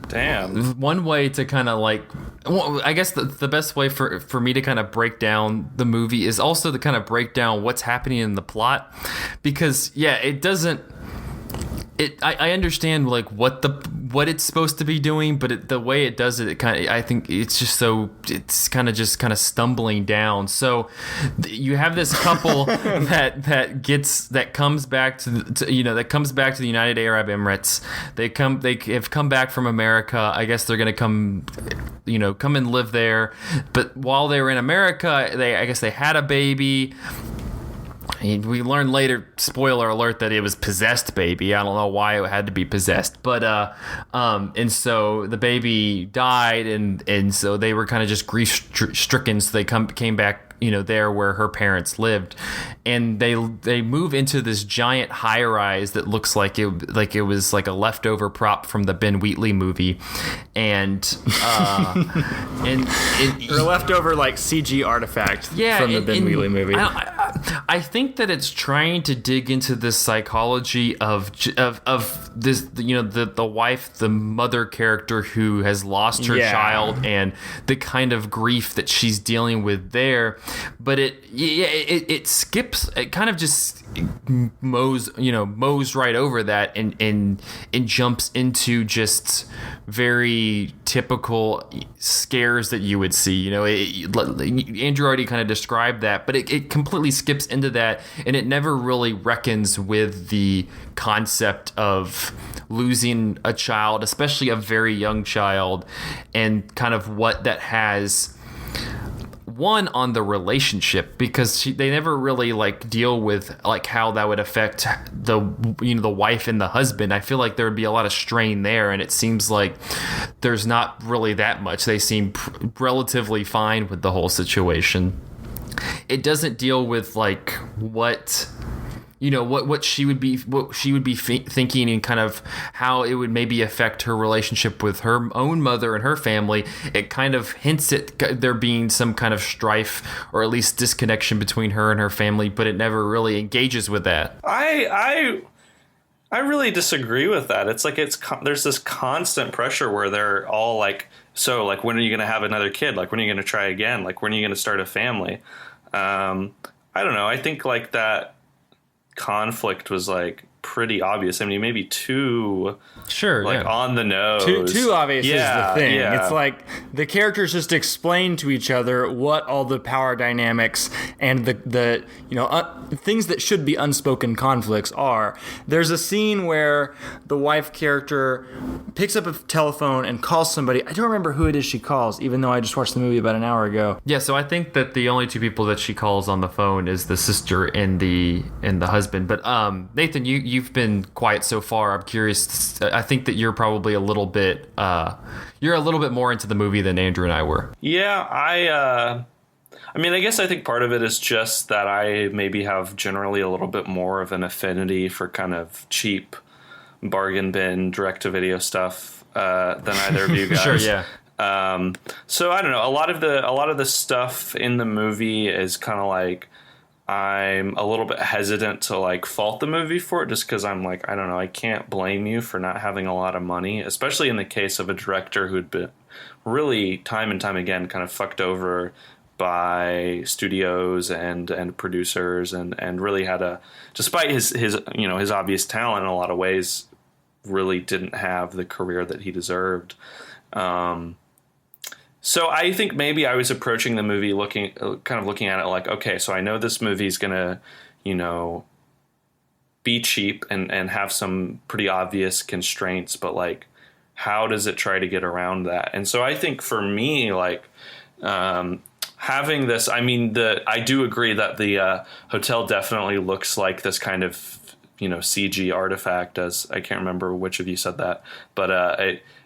Damn. One way to kind of like, well, I guess the best way for me to kind of break down the movie is also to kind of break down what's happening in the plot, because it doesn't. I understand like what it's supposed to be doing, but the way it does it kind of, I think it's kind of stumbling down. So you have this couple that comes back to the United Arab Emirates. They have come back from America. I guess they're gonna come and live there. But while they were in America, I guess they had a baby. We learned later, spoiler alert, that it was possessed baby. I don't know why it had to be possessed, but and so the baby died, and so they were kind of just grief stricken. So they came back, there where her parents lived, and they move into this giant high rise that looks like it was like a leftover prop from the Ben Wheatley movie, and or a leftover like CG artifact from the Ben Wheatley movie. I think that it's trying to dig into this psychology of this, the wife, the mother character who has lost her child, and the kind of grief that she's dealing with there. But it skips, it kind of just mows right over that and jumps into just very typical scares that you would see. Andrew already kind of described that, but it completely skips into that, and it never really reckons with the concept of losing a child, especially a very young child, and kind of what that has on the relationship, because they never really like deal with like how that would affect the wife and the husband. I feel like there would be a lot of strain there, and it seems like there's not really that much. They seem relatively fine with the whole situation. It doesn't deal with like what she would be thinking, and kind of how it would maybe affect her relationship with her own mother and her family. It kind of hints at there being some kind of strife or at least disconnection between her and her family, but it never really engages with that. I really disagree with that. It's like there's this constant pressure where they're all like, so like, when are you going to have another kid? Like, when are you going to try again? Like, when are you going to start a family? I don't know. I think like that conflict was like pretty obvious. I mean, maybe too on the nose. Too obvious is the thing. Yeah. It's like the characters just explain to each other what all the power dynamics and the things that should be unspoken conflicts are. There's a scene where the wife character picks up a telephone and calls somebody. I don't remember who it is she calls, even though I just watched the movie about an hour ago. Yeah, so I think that the only two people that she calls on the phone is the sister and the husband. But Nathan, you've been quiet so far. I'm curious. I think that you're probably a little bit more into the movie than Andrew and I were. Yeah, I mean, I guess I think part of it is just that I maybe have generally a little bit more of an affinity for kind of cheap bargain bin direct to video stuff than either of you guys. Sure, yeah. So I don't know. A lot of the stuff in the movie is kind of like I'm a little bit hesitant to like fault the movie for it, just because I'm like, I don't know, I can't blame you for not having a lot of money, especially in the case of a director who'd been really time and time again kind of fucked over by studios and producers and really had despite his his obvious talent in a lot of ways, really didn't have the career that he deserved. So I think maybe I was approaching the movie looking at it like, okay, so I know this movie's gonna, be cheap and have some pretty obvious constraints, but like, how does it try to get around that? And so I think for me, like, having this, I mean, I do agree that the hotel definitely looks like this kind of, CG artifact, as I can't remember which of you said that, but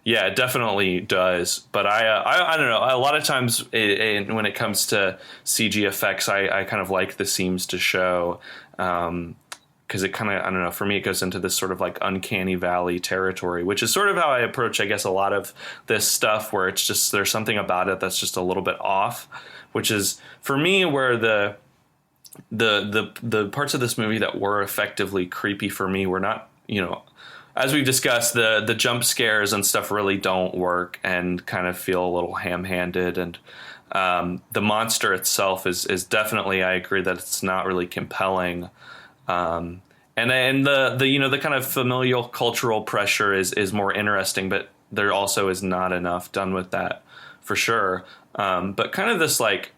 it definitely does. But I don't know. A lot of times when it comes to CG effects, I kind of like the seams to show, because it kind of, I don't know, for me, it goes into this sort of like uncanny valley territory, which is sort of how I approach, I guess, a lot of this stuff, where it's just, there's something about it that's just a little bit off, which is for me where the parts of this movie that were effectively creepy for me were not, as we've discussed, the jump scares and stuff really don't work and kind of feel a little ham-handed. And the monster itself is definitely, I agree that it's not really compelling. And the kind of familial cultural pressure is more interesting, but there also is not enough done with that for sure. But kind of this, like,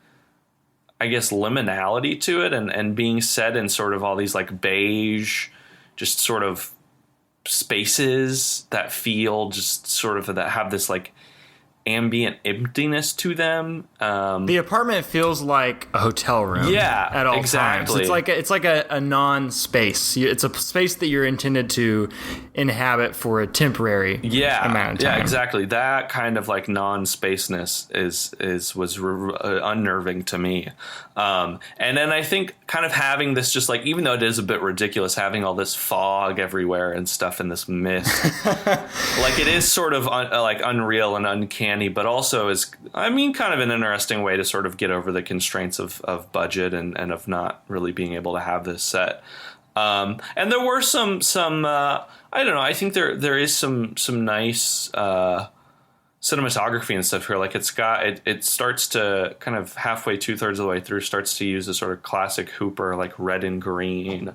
I guess, liminality to it and being set in sort of all these like beige, just sort of spaces that feel just sort of, that have this like ambient emptiness to them. The apartment feels like a hotel room. Yeah, at all exactly. times. It's like a non-space. It's a space that you're intended to inhabit for a temporary amount of time. Yeah, exactly. That kind of like non-spaceness was unnerving to me. And then I think kind of having this, just like, even though it is a bit ridiculous, having all this fog everywhere and stuff in this mist, like, it is sort of like unreal and uncanny, but also is, I mean, kind of an interesting way to sort of get over the constraints of budget and of not really being able to have this set. And there were some I don't know, I think there is some nice cinematography and stuff here. Like, it starts to kind of halfway, 2/3 of the way through, starts to use a sort of classic Hooper, like red and green.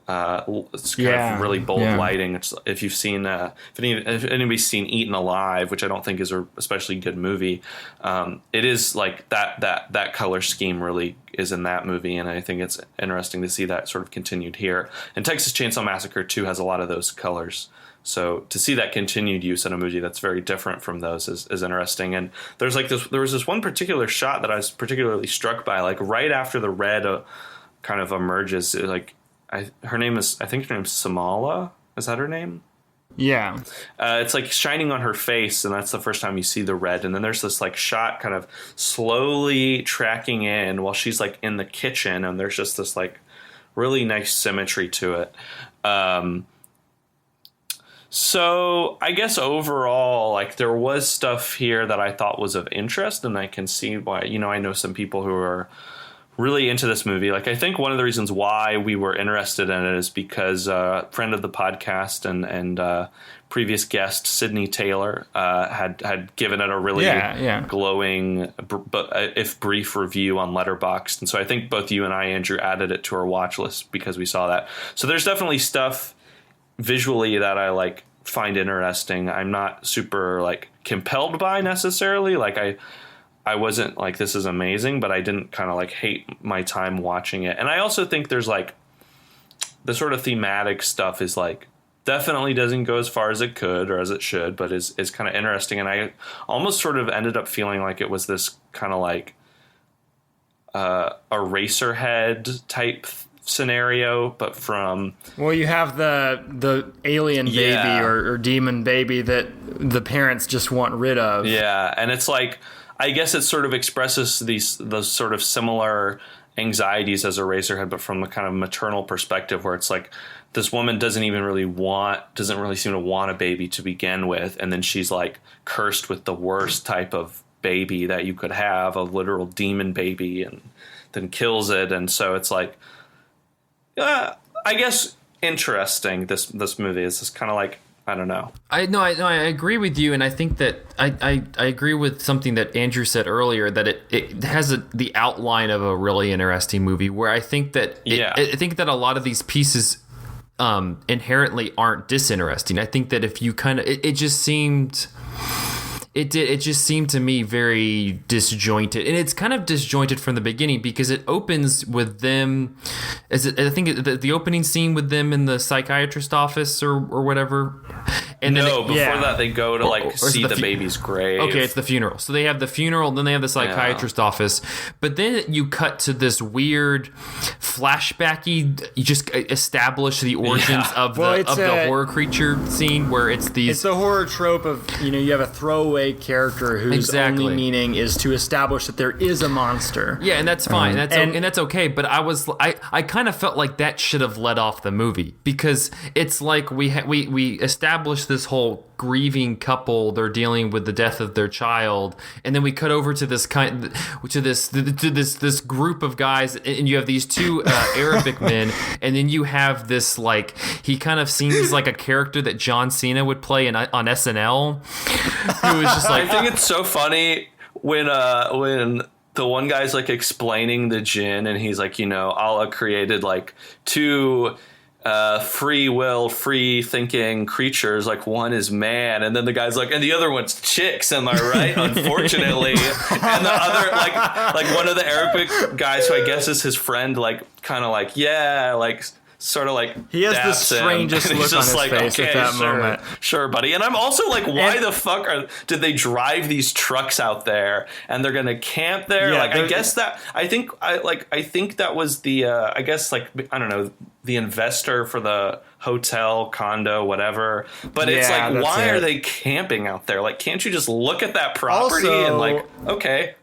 It's kind of really bold lighting. It's, if you've seen, if anybody's seen Eaten Alive, which I don't think is a especially good movie, it is like that color scheme really is in that movie, and I think it's interesting to see that sort of continued here. And Texas Chainsaw Massacre 2 has a lot of those colors, so to see that continued use in a movie that's very different from those is interesting. And there was this one particular shot that I was particularly struck by, like right after the red kind of emerges, like. I think her name's Samala. Is that her name? Yeah. It's like shining on her face, and that's the first time you see the red. And then there's this like shot kind of slowly tracking in while she's like in the kitchen, and there's just this like really nice symmetry to it. So I guess overall, like, there was stuff here that I thought was of interest, and I can see why, I know some people who are really into this movie. Like, I think one of the reasons why we were interested in it is because a friend of the podcast and previous guest, Sydney Taylor, had given it a really glowing, but if brief review on Letterboxd. And so I think both you and I, Andrew, added it to our watch list because we saw that. So there's definitely stuff visually that I like find interesting. I'm not super like compelled by necessarily. Like, I wasn't like, this is amazing, but I didn't kind of like hate my time watching it. And I also think there's like the sort of thematic stuff is like definitely doesn't go as far as it could or as it should, but is kind of interesting. And I almost sort of ended up feeling like it was this kind of like Eraserhead type scenario, but from, well, you have the alien baby or demon baby that the parents just want rid of. Yeah. And it's like, I guess it sort of expresses those sort of similar anxieties as Eraserhead, but from a kind of maternal perspective, where it's like this woman doesn't really seem to want a baby to begin with, and then she's like cursed with the worst type of baby that you could have, a literal demon baby, and then kills it. And so it's like, I guess interesting. This movie is just kind of like, I don't know. I agree with you, and I think that I agree with something that Andrew said earlier, that it has the outline of a really interesting movie, where I think that I think that a lot of these pieces inherently aren't disinteresting. I think that if you kind of it just seemed to me very disjointed, and it's kind of disjointed from the beginning, because it opens with them I think the opening scene with them in the psychiatrist office or whatever, and before that they go to see the baby's grave. Okay, it's the funeral. So they have the funeral, then they have the psychiatrist office, but then you cut to this weird flashbacky, you just establish the origins of the horror creature scene, where it's the horror trope of, you have a throwaway character whose only meaning is to establish that there is a monster. Yeah, and that's fine. And that's okay. But I kind of felt like that should have led off the movie, because it's like we established this whole grieving couple, they're dealing with the death of their child, and then we cut over to this this group of guys, and you have these two Arabic men, and then you have this, like, he kind of seems like a character that John Cena would play on SNL, who is just like, I think it's so funny when the one guy's like explaining the Djinn, and he's like, Allah created like two free will, free thinking creatures, like one is man, and then the guy's like, and the other one's chicks, am I right? Unfortunately. And the other, like one of the Arabic guys, who I guess is his friend, like kind of like, yeah, like sort of like, he has the strangest look on his face at that moment. Sure, buddy. And I'm also like, why the fuck did they drive these trucks out there, and they're gonna camp there? Yeah, I guess that I think that was the I guess, like, I don't know, the investor for the hotel, condo, whatever. But it's like, why are they camping out there? Like, can't you just look at that property and like, okay,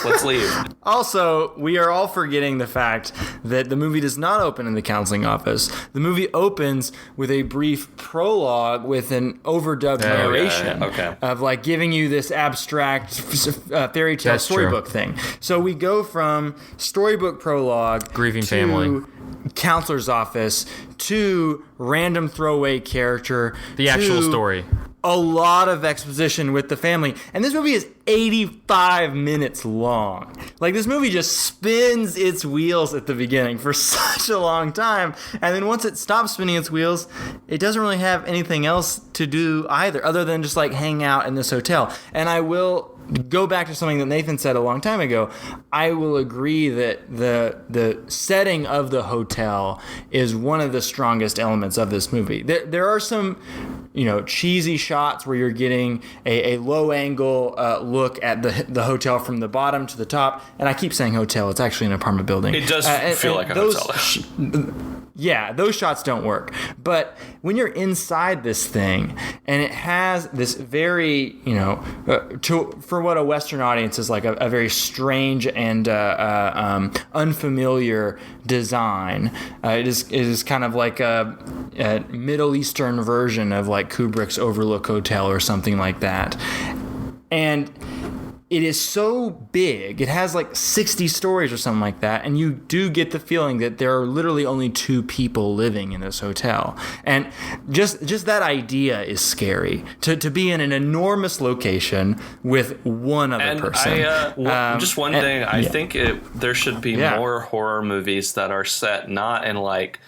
let's leave. Also, we are all forgetting the fact that the movie does not open in the counseling office. The movie opens with a brief prologue with an overdubbed narration of like giving you this abstract fairy tale storybook thing. So we go from storybook prologue, grieving family, counselor's office, to random throwaway character, the actual story. A lot of exposition with the family. And this movie is 85 minutes long. Like, this movie just spins its wheels at the beginning for such a long time. And then once it stops spinning its wheels, it doesn't really have anything else to do either, other than just like hang out in this hotel. And I will go back to something that Nathan said a long time ago. I will agree that the setting of the hotel is one of the strongest elements of this movie. There are some, cheesy shots where you're getting a low angle look at the hotel from the bottom to the top. And I keep saying hotel; it's actually an apartment building. It does feel like a hotel. Yeah, those shots don't work. But when you're inside this thing, and it has this very, for what a Western audience is like, a very strange and unfamiliar design. It is kind of like a Middle Eastern version of like Kubrick's Overlook Hotel or something like that. And it is so big. It has like 60 stories or something like that. And you do get the feeling that there are literally only two people living in this hotel. And just that idea is scary. To be in an enormous location with one other person. Just one thing. I think there should be more horror movies that are set not in like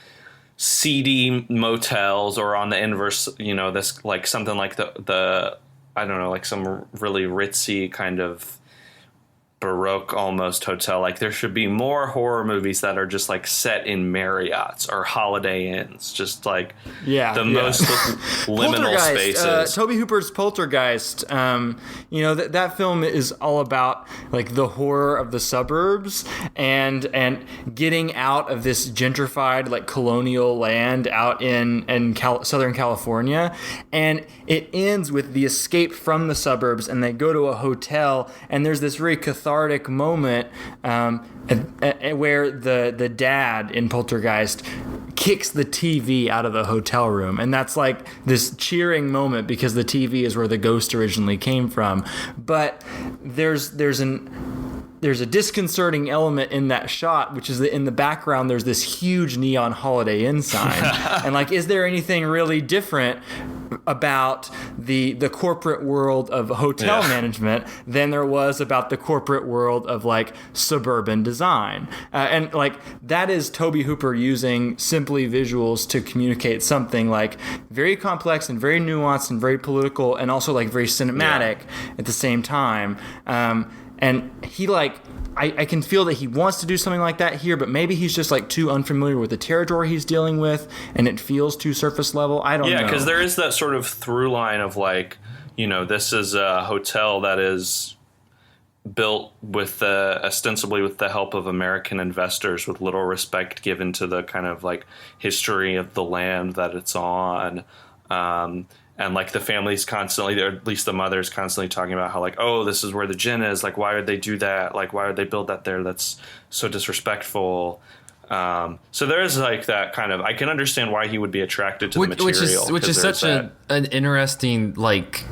seedy motels or on the inverse, this like something like the I don't know, like some really ritzy kind of Baroque almost hotel. Like there should be more horror movies that are just like set in Marriotts or Holiday Inns, just like most liminal spaces. Toby Hooper's Poltergeist. That film is all about like the horror of the suburbs and getting out of this gentrified like colonial land out in Southern California, and it ends with the escape from the suburbs, and they go to a hotel, and there's this very cathartic moment where the dad in Poltergeist kicks the TV out of the hotel room, and that's like this cheering moment because the TV is where the ghost originally came from. But there's a disconcerting element in that shot, which is that in the background there's this huge neon Holiday Inn sign. And like, is there anything really different about the corporate world of hotel management than there was about the corporate world of like suburban design? And like, that is Toby Hooper using simply visuals to communicate something like very complex and very nuanced and very political and also like very cinematic at the same time. And he like, I can feel that he wants to do something like that here, but maybe he's just like too unfamiliar with the territory he's dealing with, and it feels too surface level. I don't know. Yeah, because there is that sort of through line of like, this is a hotel that is built with ostensibly with the help of American investors, with little respect given to the kind of like history of the land that it's on. And like the family's constantly, or at least the mother's constantly talking about how like, oh, this is where the Djinn is. Like, why would they do that? Like, why would they build that there? That's so disrespectful. So there is like that kind of, I can understand why he would be attracted to the material. Which is such an interesting like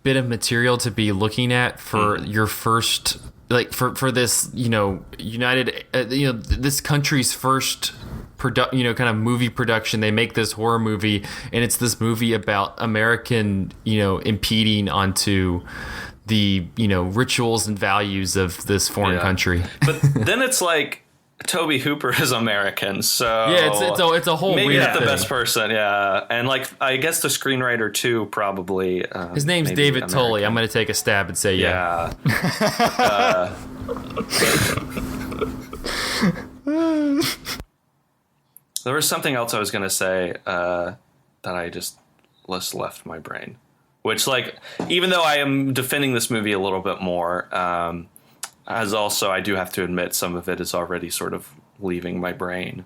bit of material to be looking at for your first, like for this, this country's first kind of movie production. They make this horror movie, and it's this movie about American, impeding onto the, rituals and values of this foreign country. But then it's like Toby Hooper is American, so it's a whole maybe weird not the thing. best person, and like I guess the screenwriter too probably. His name's David Tully. I'm going to take a stab and say There was something else I was going to say that I just left my brain. Which, like, even though I am defending this movie a little bit more, as also I do have to admit some of it is already sort of leaving my brain.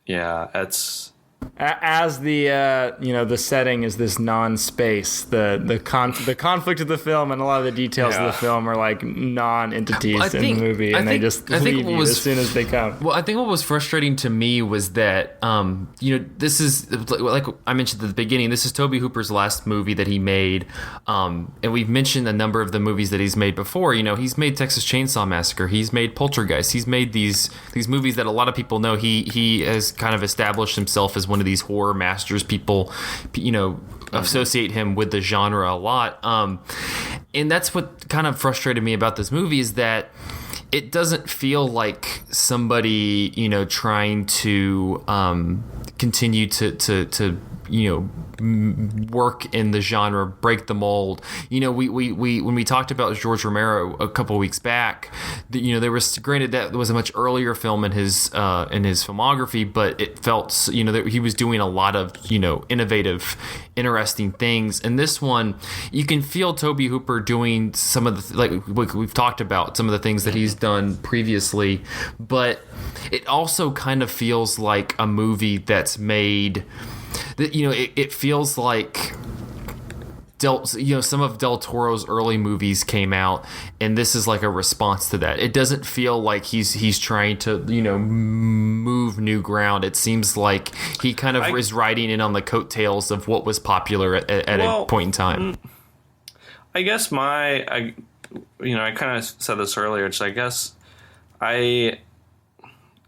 It's... As the the setting is this non-space, the conflict of the film and a lot of the details of the film are like non-entities in the movie, and they just leave you as soon as they come. Well, I think what was frustrating to me was that this is, like I mentioned at the beginning, this is Toby Hooper's last movie that he made, and we've mentioned a number of the movies that he's made before. He's made Texas Chainsaw Massacre, he's made Poltergeist, he's made these movies that a lot of people know. He has kind of established himself as one of these horror masters. People, associate him with the genre a lot. And that's what kind of frustrated me about this movie, is that it doesn't feel like somebody, trying to continue to work in the genre, break the mold. We when we talked about George Romero a couple of weeks back, there was, granted that was a much earlier film in his filmography, but it felt that he was doing a lot of innovative, interesting things. And this one, you can feel Toby Hooper doing some of the, like we've talked about, some of the things that he's done previously, but it also kind of feels like a movie that's made. It feels like some of Del Toro's early movies came out, and this is like a response to that. It doesn't feel like he's trying to move new ground. It seems like he kind of is riding in on the coattails of what was popular at a point in time. I guess I kind of said this earlier. I guess I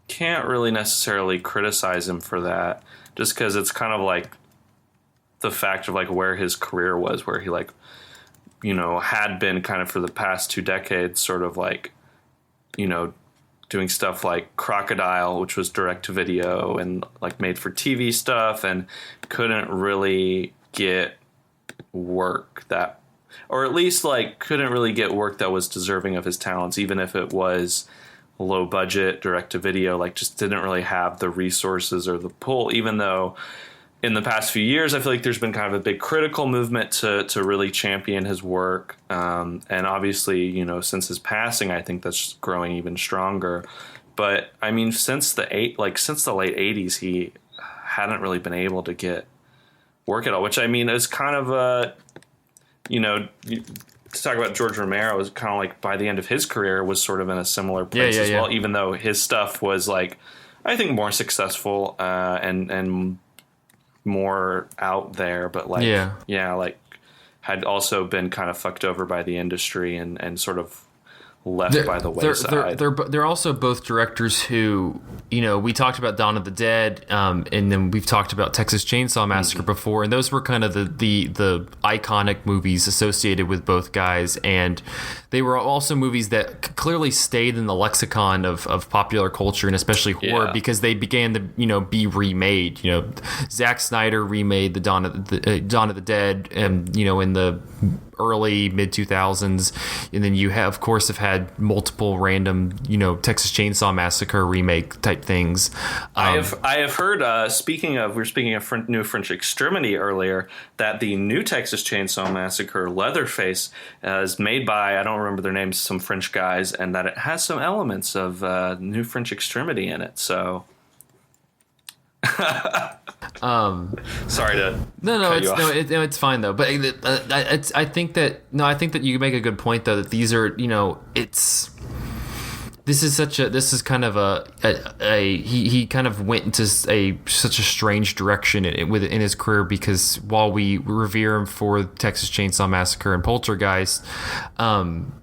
can't really necessarily criticize him for that, just because it's kind of like the fact of like where his career was, where he like, had been kind of for the past 2 decades, sort of like, doing stuff like Crocodile, which was direct to video and like made for TV stuff, and couldn't really get work that, or at least like couldn't really get work that was deserving of his talents, even if it was low budget direct to video. Like, just didn't really have the resources or the pull, even though in the past few years, I feel like there's been kind of a big critical movement to really champion his work. And obviously, you know, since his passing, I think that's growing even stronger. But I mean, since the late 80s, he hadn't really been able to get work at all, which I mean is kind of a, you know, to talk about George Romero, is kind of like by the end of his career was sort of in a similar place as well, even though his stuff was like, I think, more successful and more out there, but like, like had also been kind of fucked over by the industry and sort of left by the wayside. They're also both directors who, you know, we talked about Dawn of the Dead, and then we've talked about Texas Chainsaw Massacre before, and those were kind of the iconic movies associated with both guys, and they were also movies that clearly stayed in the lexicon of popular culture and especially horror because they began to, you know, be remade. You know, Zack Snyder remade the Dawn of the Dead, and you know, in the early mid 2000s, and then you have had multiple random, you know, Texas Chainsaw Massacre remake type things. I have heard, we were speaking of New French Extremity earlier, that the new Texas Chainsaw Massacre, Leatherface, is made by, I don't remember their names, some French guys, and that it has some elements of New French Extremity in it. So sorry to it's fine though, but I think that you make a good point though, that these are, you know, this is kind of he kind of went into such a strange direction in his career, because while we revere him for Texas Chainsaw Massacre and Poltergeist,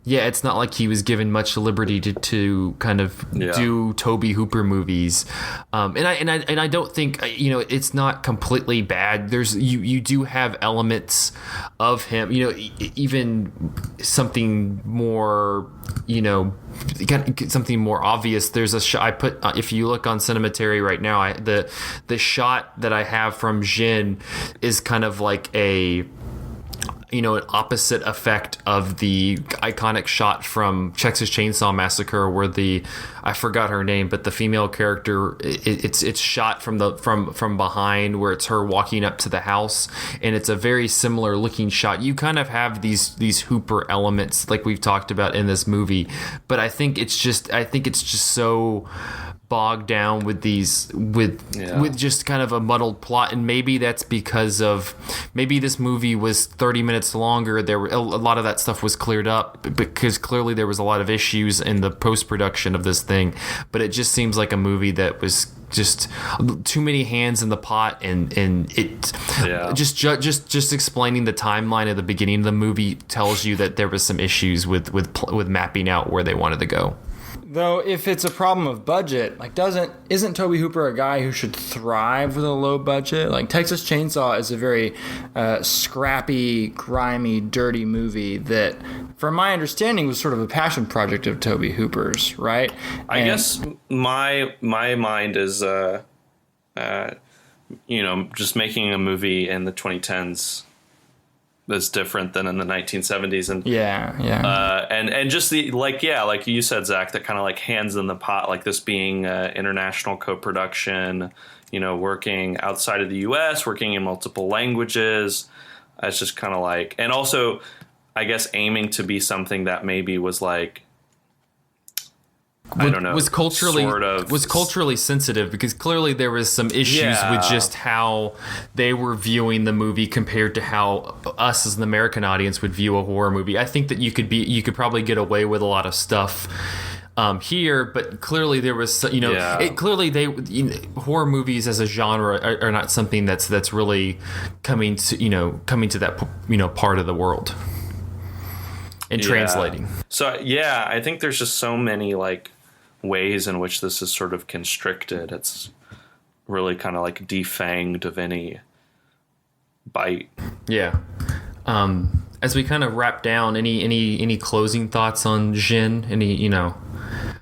it's not like he was given much liberty to kind of do Tobe Hooper movies, and I don't think, you know, it's not completely bad. There's you do have elements of him, you know, even something more, you know, something more obvious. There's a shot I put, if you look on Cinematary right now, the shot that I have from Djinn is kind of like a, you know, an opposite effect of the iconic shot from Texas Chainsaw Massacre, where I forgot her name, but the female character, it's shot from behind, where it's her walking up to the house, and it's a very similar looking shot. You kind of have these Hooper elements like we've talked about in this movie, but I think it's just so bogged down with just kind of a muddled plot, and maybe that's because of this movie was 30 minutes longer. There were a lot of that stuff was cleared up because clearly there was a lot of issues in the post-production of this thing, but it just seems like a movie that was just too many hands in the pot, and it just explaining the timeline at the beginning of the movie tells you that there was some issues with mapping out where they wanted to go. Though, if it's a problem of budget, like, isn't Tobe Hooper a guy who should thrive with a low budget? Like, Texas Chainsaw is a very scrappy, grimy, dirty movie that, from my understanding, was sort of a passion project of Tobe Hooper's, right? I guess my mind is, you know, just making a movie in the 2010s that's different than in the 1970s, and and just the like you said, Zach, that kind of like hands in the pot, like this being international co-production, you know, working outside of the U.S., working in multiple languages. It's just kind of like, and also I guess aiming to be something that maybe was like, I don't know, was culturally sensitive, because clearly there was some issues with just how they were viewing the movie compared to how us as an American audience would view a horror movie. I think that you could probably get away with a lot of stuff here, but clearly there was, you know, horror movies as a genre are not something that's really coming to that, you know, part of the world and translating. So I think there's just so many like ways in which this is sort of constricted. It's really kind of like defanged of any bite. As we kind of wrap down, any closing thoughts on Djinn? Any, you know,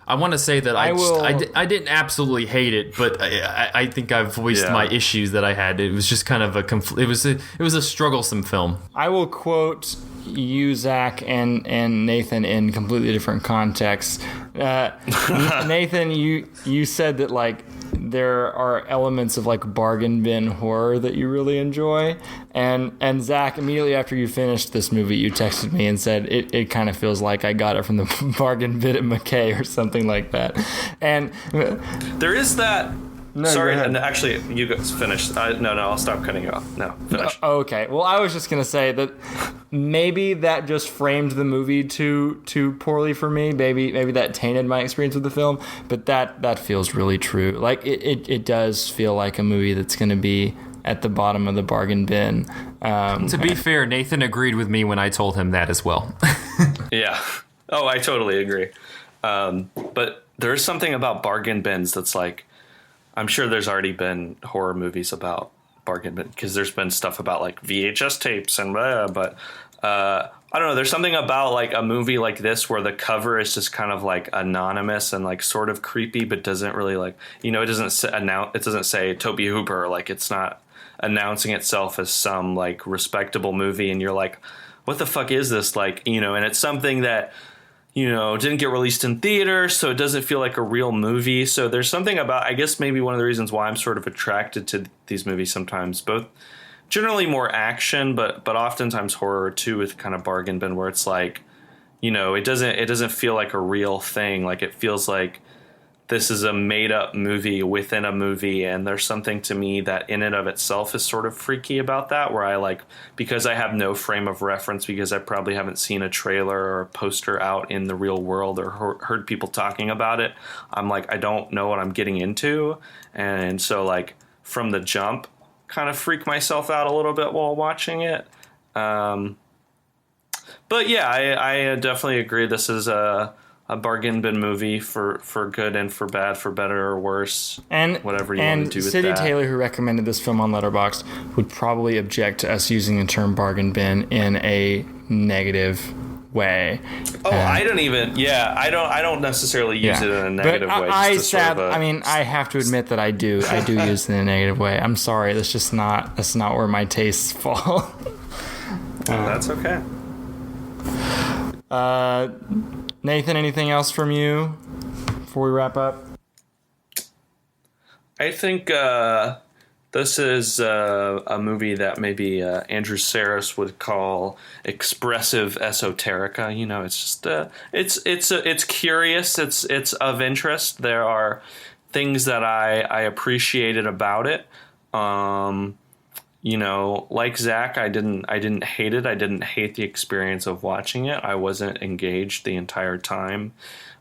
I want to say that I didn't absolutely hate it, but I think I've voiced my issues that I had. It was just kind of it was a strugglesome film. I will quote you, Zach, and Nathan in completely different contexts. Nathan, you said that like there are elements of like bargain bin horror that you really enjoy, and Zach, immediately after you finished this movie, you texted me and said it kind of feels like I got it from the bargain bin at McKay or something like that. And there is that. No, sorry, and actually, you guys finish. No, I'll stop cutting you off. No, finish. Okay. Well, I was just gonna say that maybe that just framed the movie too poorly for me. Maybe that tainted my experience with the film. But that feels really true. Like it does feel like a movie that's gonna be at the bottom of the bargain bin. To be fair, Nathan agreed with me when I told him that as well. Yeah. Oh, I totally agree. But there's something about bargain bins that's like, I'm sure there's already been horror movies about bargain bin because there's been stuff about like VHS tapes and blah, but I don't know. There's something about like a movie like this where the cover is just kind of like anonymous and like sort of creepy, but doesn't really like, it doesn't say Tobe Hooper. Like it's not announcing itself as some like respectable movie. And you're like, what the fuck is this? Like, and it's something that, didn't get released in theaters, so it doesn't feel like a real movie. So there's something about, I guess maybe one of the reasons why I'm sort of attracted to these movies sometimes, both generally more action, but oftentimes horror too, with kind of bargain bin where it's like, it doesn't feel like a real thing. Like it feels like this is a made up movie within a movie. And there's something to me that in and of itself is sort of freaky about that, where I like, because I have no frame of reference, because I probably haven't seen a trailer or a poster out in the real world or heard people talking about it. I'm like, I don't know what I'm getting into. And so like from the jump, kind of freak myself out a little bit while watching it. But yeah, I definitely agree. This is a bargain bin movie for good and for bad, for better or worse, and whatever you want to do with City that. Taylor, who recommended this film on Letterboxd, would probably object to us using the term bargain bin in a negative way. Oh, I don't necessarily use it in a negative way. I have to admit that I do use it in a negative way. I'm sorry, that's not where my tastes fall. That's okay. Nathan, anything else from you before we wrap up? I think this is a movie that maybe Andrew Saris would call expressive esoterica. It's just it's curious. It's of interest. There are things that I appreciated about it. Like Zach, I didn't hate it. I didn't hate the experience of watching it. I wasn't engaged the entire time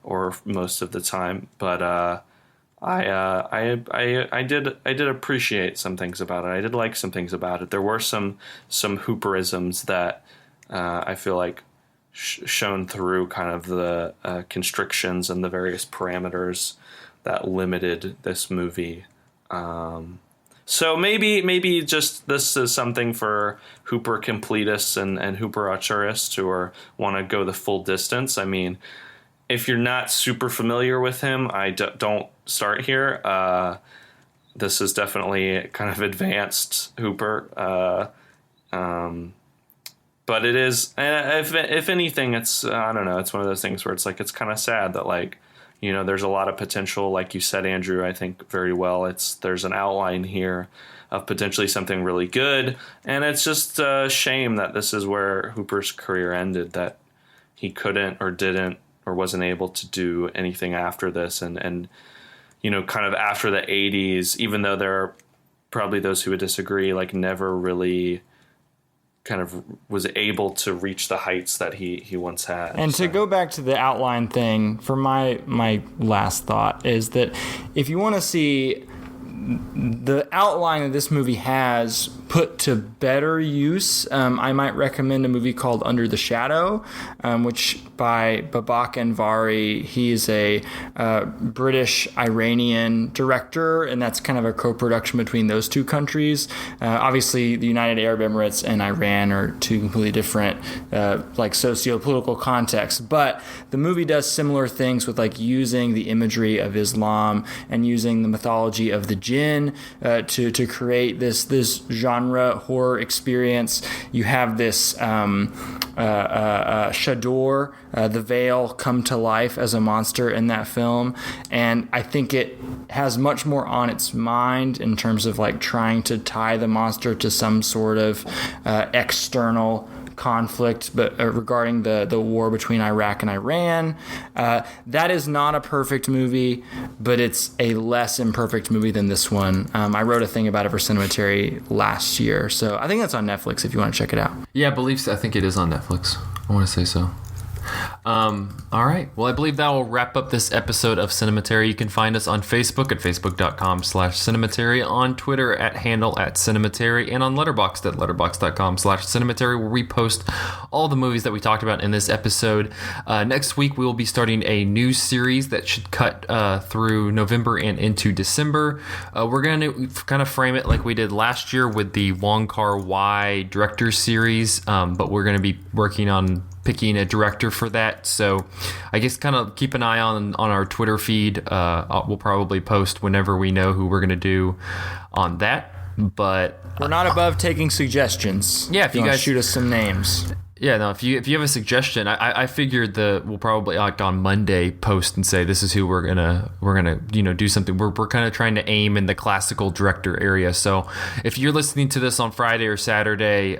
or most of the time, but I did appreciate some things about it. I did like some things about it. There were some Hooperisms that I feel like shone through kind of the constrictions and the various parameters that limited this movie. So maybe just this is something for Hooper completists and Hooper auteurs who want to go the full distance. I mean, if you're not super familiar with him, don't start here. This is definitely kind of advanced Hooper. But it is, if anything, it's, I don't know, it's one of those things where it's like, it's kind of sad that like, there's a lot of potential, like you said, Andrew, I think very well. There's an outline here of potentially something really good. And it's just a shame that this is where Hooper's career ended, that he couldn't or didn't or wasn't able to do anything after this. And kind of after the 80s, even though there are probably those who would disagree, like never really kind of was able to reach the heights that he once had. And to go back to the outline thing, for my last thought is that if you want to see the outline that this movie has put to better use, I might recommend a movie called Under the Shadow, which by Babak Anvari. He's a British-Iranian director, and that's kind of a co-production between those two countries. Obviously, the United Arab Emirates and Iran are two completely different like socio-political contexts, but the movie does similar things with like using the imagery of Islam and using the mythology of the Djinn to create this genre horror experience. You have this Shador, the veil, come to life as a monster in that film, and I think it has much more on its mind in terms of like trying to tie the monster to some sort of external conflict, but regarding the war between Iraq and Iran. That is not a perfect movie, but it's a less imperfect movie than this one. I wrote a thing about it for Cinematary last year, so I think that's on Netflix if you want to check it out. Yeah, I think it is on Netflix. I want to say so. All right. Well, I believe that will wrap up this episode of Cinematary. You can find us on Facebook at facebook.com/Cinematary, on Twitter at @Cinematary, and on Letterboxd at letterboxd.com/Cinematary, where we post all the movies that we talked about in this episode. Next week, we will be starting a new series that should cut through November and into December. We're going to kind of frame it like we did last year with the Wong Kar-wai director series, but we're going to be working on picking a director for that, so I guess kind of keep an eye on our Twitter feed. We'll probably post whenever we know who we're going to do on that, but we're not above taking suggestions. Yeah, if you guys shoot us some names. Yeah, no. If you have a suggestion, I figured we'll probably like on Monday post and say this is who we're gonna do something. We're kind of trying to aim in the classical director area. So if you're listening to this on Friday or Saturday,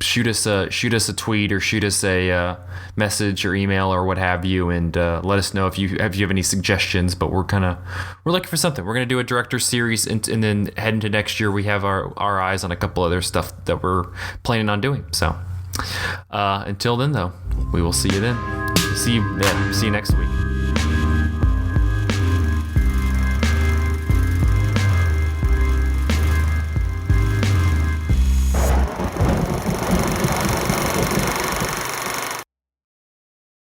shoot us a tweet or shoot us a message or email or what have you, and let us know if you have any suggestions. But we're looking for something. We're gonna do a director series, and then head into next year. We have our eyes on a couple other stuff that we're planning on doing. So. Until then, though, we will see you then. See you next week.